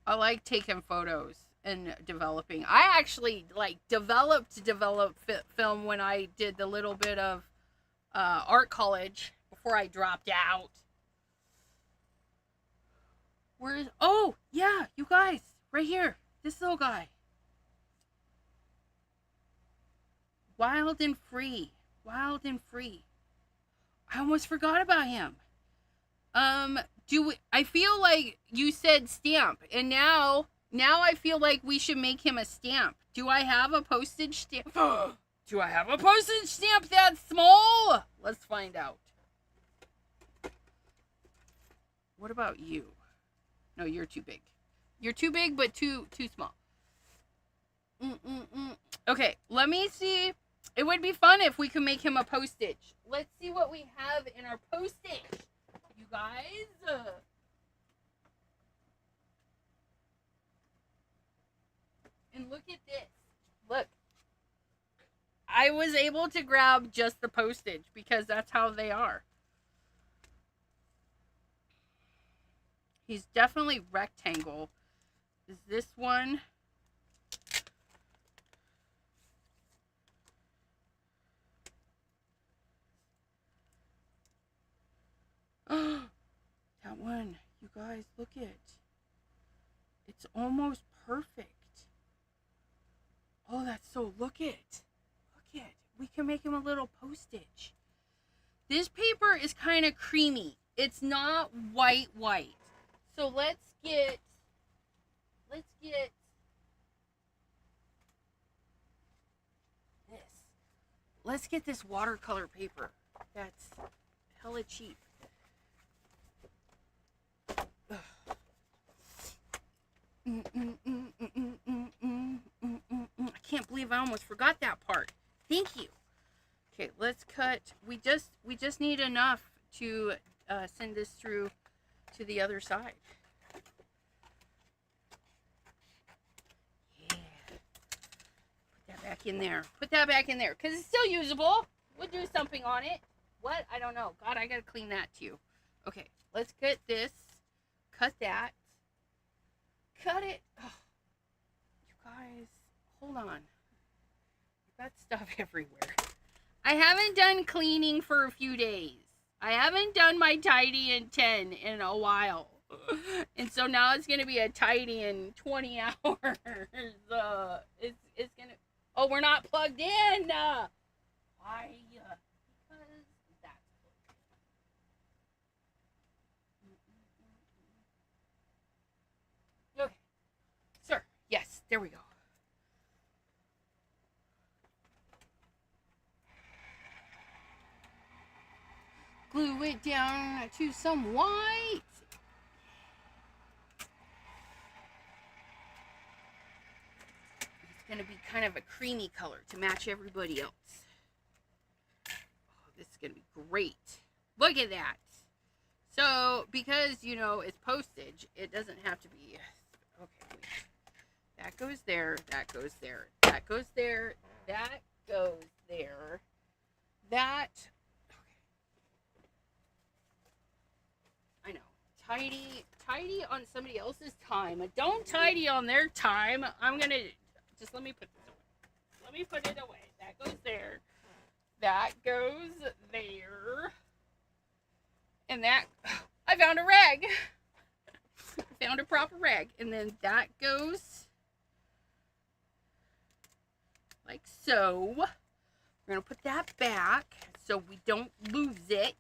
I like taking photos and developing. I actually developed film when I did the little bit of art college before I dropped out. Where's, oh yeah, you guys, right here, this little guy. Wild and free. Wild and free. I almost forgot about him. I feel like you said stamp, and now I feel like we should make him a stamp. Do I have a postage stamp? Do I have a postage stamp that small? Let's find out. What about you? No, you're too big. You're too big, but too small. Okay, let me see. It would be fun if we could make him a postage. Let's see what we have in our postage, you guys. And look at this. Look. I was able to grab just the postage because that's how they are. He's definitely rectangle. is this one. That one, you guys, look it. It's almost perfect. Oh, that's so, look it. Look it. We can make him a little postage. This paper is kind of creamy. It's not white. So let's get this. Let's get this watercolor paper. That's hella cheap. I can't believe I almost forgot that part. Thank you. Okay, let's cut. We just need enough to send this through to the other side. Yeah. Put that back in there. Put that back in there because it's still usable. We'll do something on it. What? I don't know. God, I gotta clean that too. Okay, let's get this. Cut that. Cut it. Oh, you guys, hold on. I've got stuff everywhere. I haven't done cleaning for a few days. I haven't done my tidy in 10 in a while. And so now it's going to be a tidy in 20 hours. It's going to... Oh, we're not plugged in. Why? Because that's plugged in. Okay. Sir, yes, there we go. Glue it down to some white. It's going to be kind of a creamy color to match everybody else. Oh, this is going to be great. Look at that. So, because, you know, it's postage, it doesn't have to be... Okay, wait. That goes there, that goes there, that goes there, that goes there, that... I know. Tidy on somebody else's time. Don't tidy on their time. I'm gonna just let me put this away. Let me put it away. That goes there. That goes there. And that I found a rag. Found a proper rag. And then that goes like so. We're gonna put that back so we don't lose it.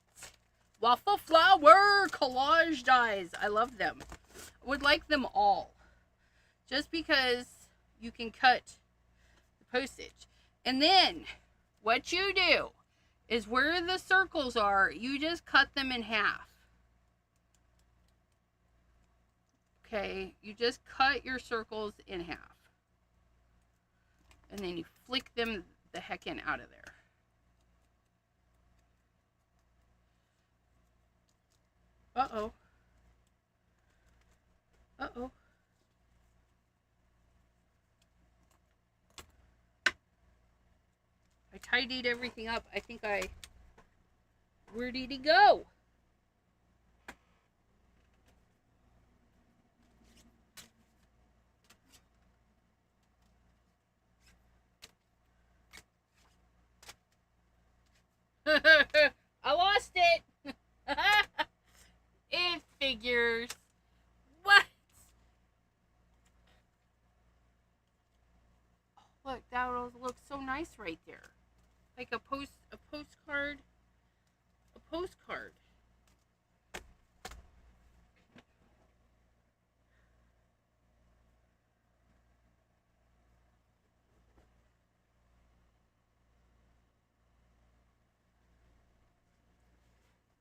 Waffle flower collage dies. I love them. I would like them all. Just because you can cut the postage. And then what you do is where the circles are, you just cut them in half. Okay, you just cut your circles in half. And then you flick them the heckin' out of there. Uh-oh. Uh-oh. I tidied everything up. I think where did he go? I lost it. It figures. What? Oh, look, that looks so nice right there. Like a postcard. A postcard.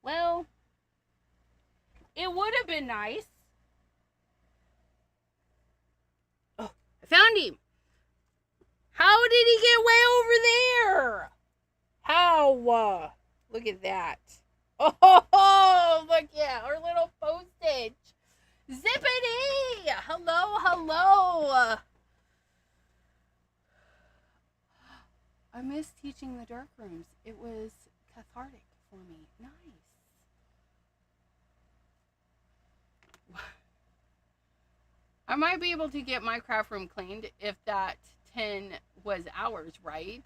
Well, it would have been nice. Oh, I found him. How did he get way over there? How? Look at that. Oh, look at our little postage. Zippity! Hello, hello. I miss teaching the dark rooms. It was cathartic for me. Nice. I might be able to get my craft room cleaned if that 10 was ours, right?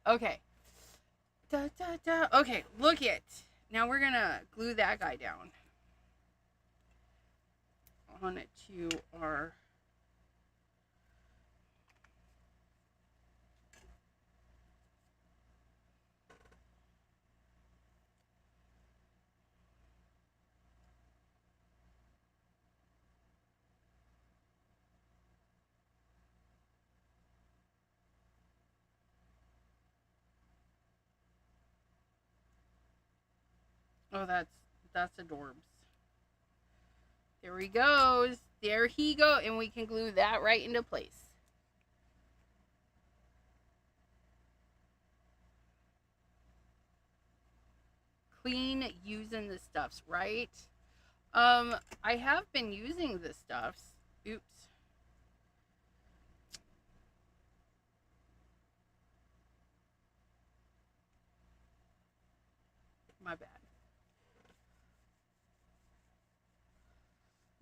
Okay. Okay, look it. Now we're gonna glue that guy down on it to our... Oh, that's adorbs. There he goes. There he go. And we can glue that right into place. Clean using the stuffs, right? I have been using the stuffs. Oops. My bad.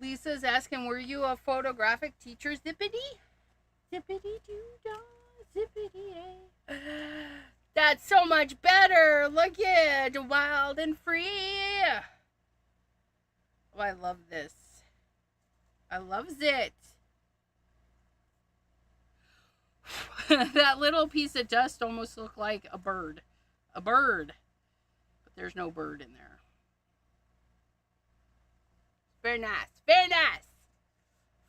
Lisa's asking, were you a photographic teacher? Zippity? Zippity doo dah, zippity eh. That's so much better. Look it, wild and free. Oh, I love this. I loves it. That little piece of dust almost looked like a bird. A bird. But there's no bird in there. Very nice. Very nice.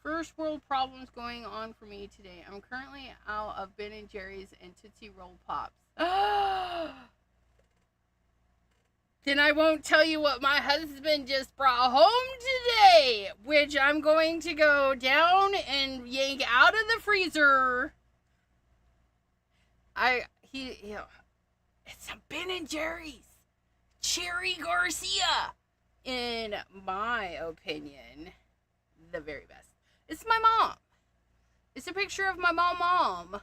First world problems going on for me today. I'm currently out of Ben & Jerry's and Tootsie Roll Pops. Then I won't tell you what my husband just brought home today, which I'm going to go down and yank out of the freezer. It's some Ben & Jerry's. Cherry Garcia. In my opinion, the very best. It's my mom. It's a picture of my mom.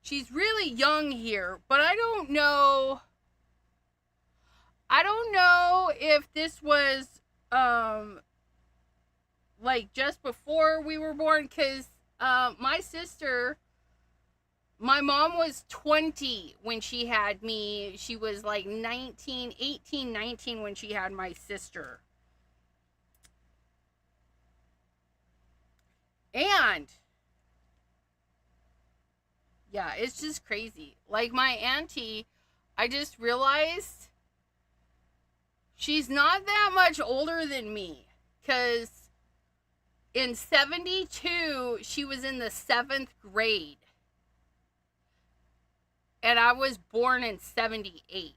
She's really young here, but I don't know if this was, like just before we were born, because, my sister, my mom was 20 when she had me. She was like 19 when she had my sister. And yeah, it's just crazy. Like my auntie, I just realized she's not that much older than me. Because in 72, she was in the 7th grade. And I was born in 78.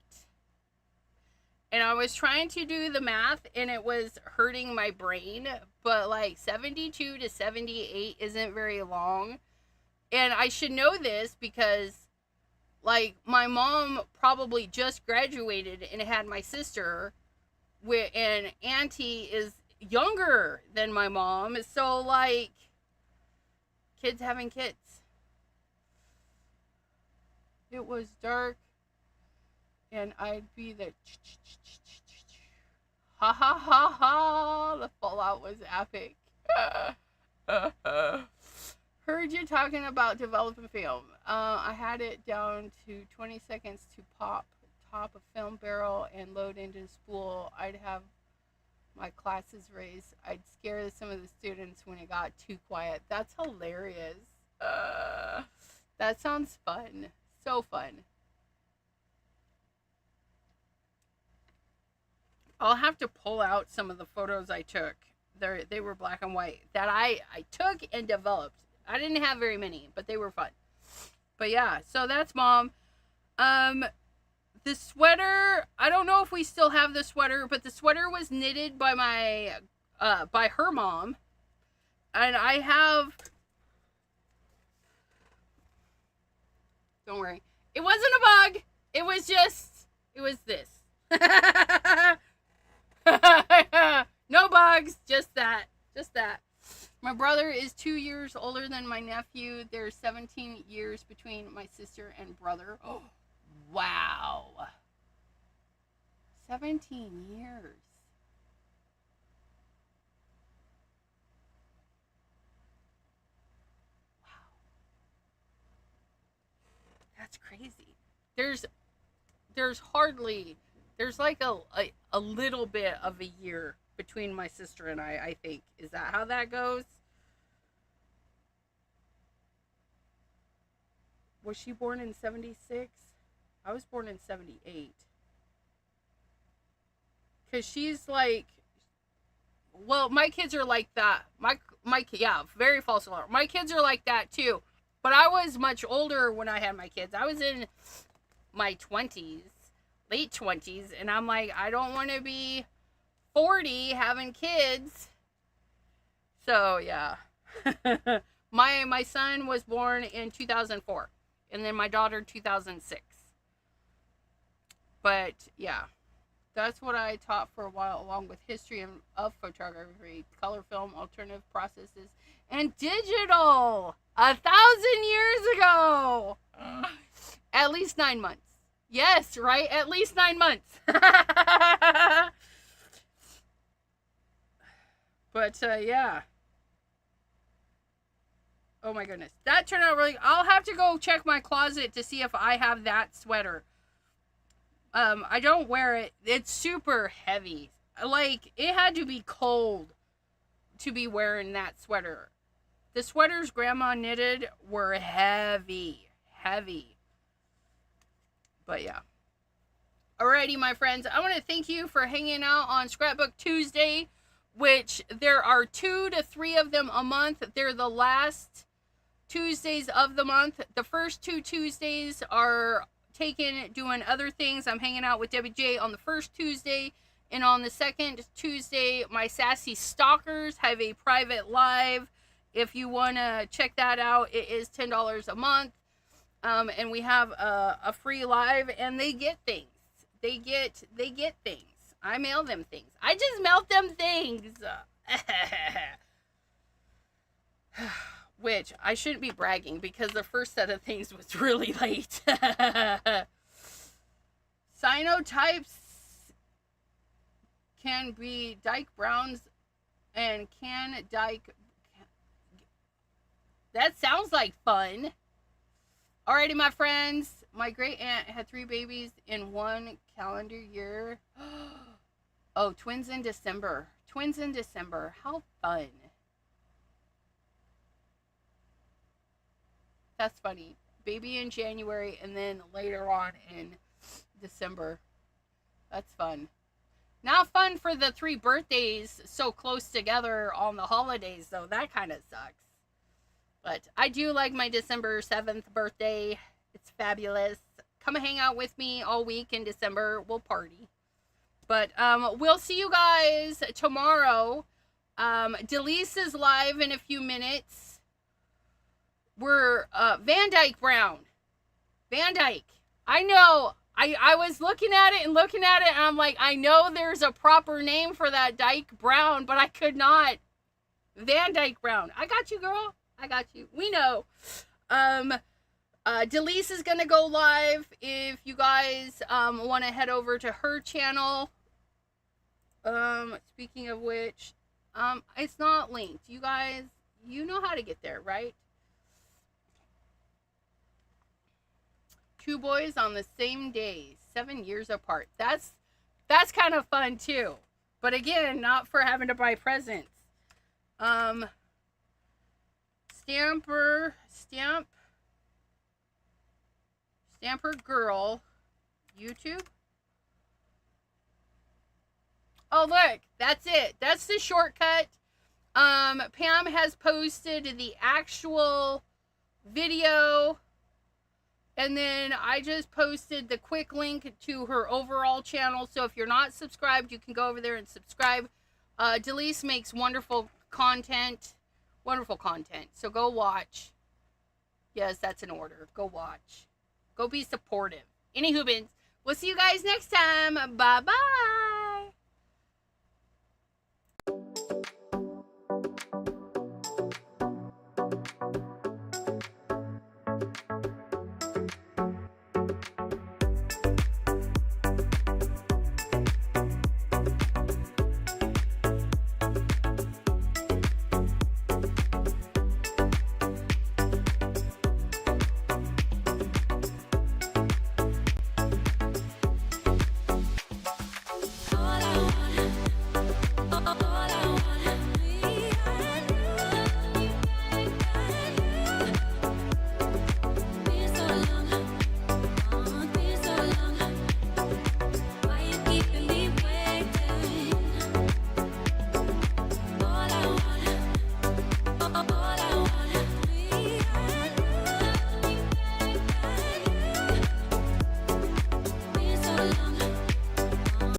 And I was trying to do the math and it was hurting my brain. But like 72 to 78 isn't very long. And I should know this because like my mom probably just graduated and had my sister. And auntie is younger than my mom. So like kids having kids. It was dark, and I'd be the ha ha ha ha. The fallout was epic. Heard you talking about developing film. I had it down to 20 seconds to pop top a film barrel and load into the spool. I'd have my classes raised. I'd scare some of the students when it got too quiet. That's hilarious. That sounds fun. So fun. I'll have to pull out some of the photos I took. They were black and white that I took and developed. I didn't have very many, but they were fun. But yeah, so that's mom. The sweater, I don't know if we still have the sweater, but the sweater was knitted by by her mom. And I have... Don't worry. It wasn't a bug. It was this. No bugs. Just that. My brother is 2 years older than my nephew. There's 17 years between my sister and brother. Oh, wow. 17 years. Wow. That's crazy. There's hardly, there's like a little bit of a year between my sister and I think. Is that how that goes? Was she born in 76? I was born in 78. Because she's like, well, my kids are like that. Yeah, very false alarm. My kids are like that too. But I was much older when I had my kids. I was in my 20s, late 20s, and I'm like, I don't want to be 40 having kids. So, yeah. my son was born in 2004, and then my daughter 2006. But, yeah. That's what I taught for a while, along with history of photography, color film, alternative processes, and digital. 1,000 years ago. At least 9 months. Yes, right? At least 9 months. But, yeah. Oh my goodness. That turned out really... I'll have to go check my closet to see if I have that sweater. I don't wear it. It's super heavy. Like, it had to be cold to be wearing that sweater. The sweaters Grandma knitted were heavy. Heavy. But yeah. Alrighty, my friends. I want to thank you for hanging out on Scrapbook Tuesday, which there are 2 to 3 of them a month. They're the last Tuesdays of the month. The first 2 Tuesdays are taken doing other things. I'm hanging out with Debbie J on the first Tuesday, and on the second Tuesday, my sassy stalkers have a private live. If you want to check that out, it is $10 a month, and we have a free live, and they get things. They get things. I mail them things. I just mailed them things. Which I shouldn't be bragging because the first set of things was really late. Cyanotypes can be Dyke Browns and can Dyke. That sounds like fun. Alrighty, my friends. My great aunt had 3 babies in 1 calendar year. Oh, twins in December. Twins in December. How fun. That's funny. Baby in January and then later on in December. That's fun. Not fun for the 3 birthdays so close together on the holidays, though. That kind of sucks. But I do like my December 7th birthday. It's fabulous. Come hang out with me all week in December. We'll party. But we'll see you guys tomorrow. Delise is live in a few minutes. We're Van Dyke Brown. Van Dyke. I know. I was looking at it, and I'm like, I know there's a proper name for that Dyke Brown, but I could not. Van Dyke Brown. I got you, girl. I got you. We know. Delise is going to go live if you guys want to head over to her channel. Speaking of which, it's not linked. You guys, you know how to get there, right? 2 boys on the same day, 7 years apart. That's kind of fun too. But again, not for having to buy presents. Stamper Girl, YouTube. Oh, look, that's it. That's the shortcut. Pam has posted the actual video, and then I just posted the quick link to her overall channel. So if you're not subscribed, you can go over there and subscribe. Delise makes wonderful content. Wonderful content. So go watch. Yes, that's an order. Go watch. Go be supportive. Anywho, we'll see you guys next time. Bye-bye.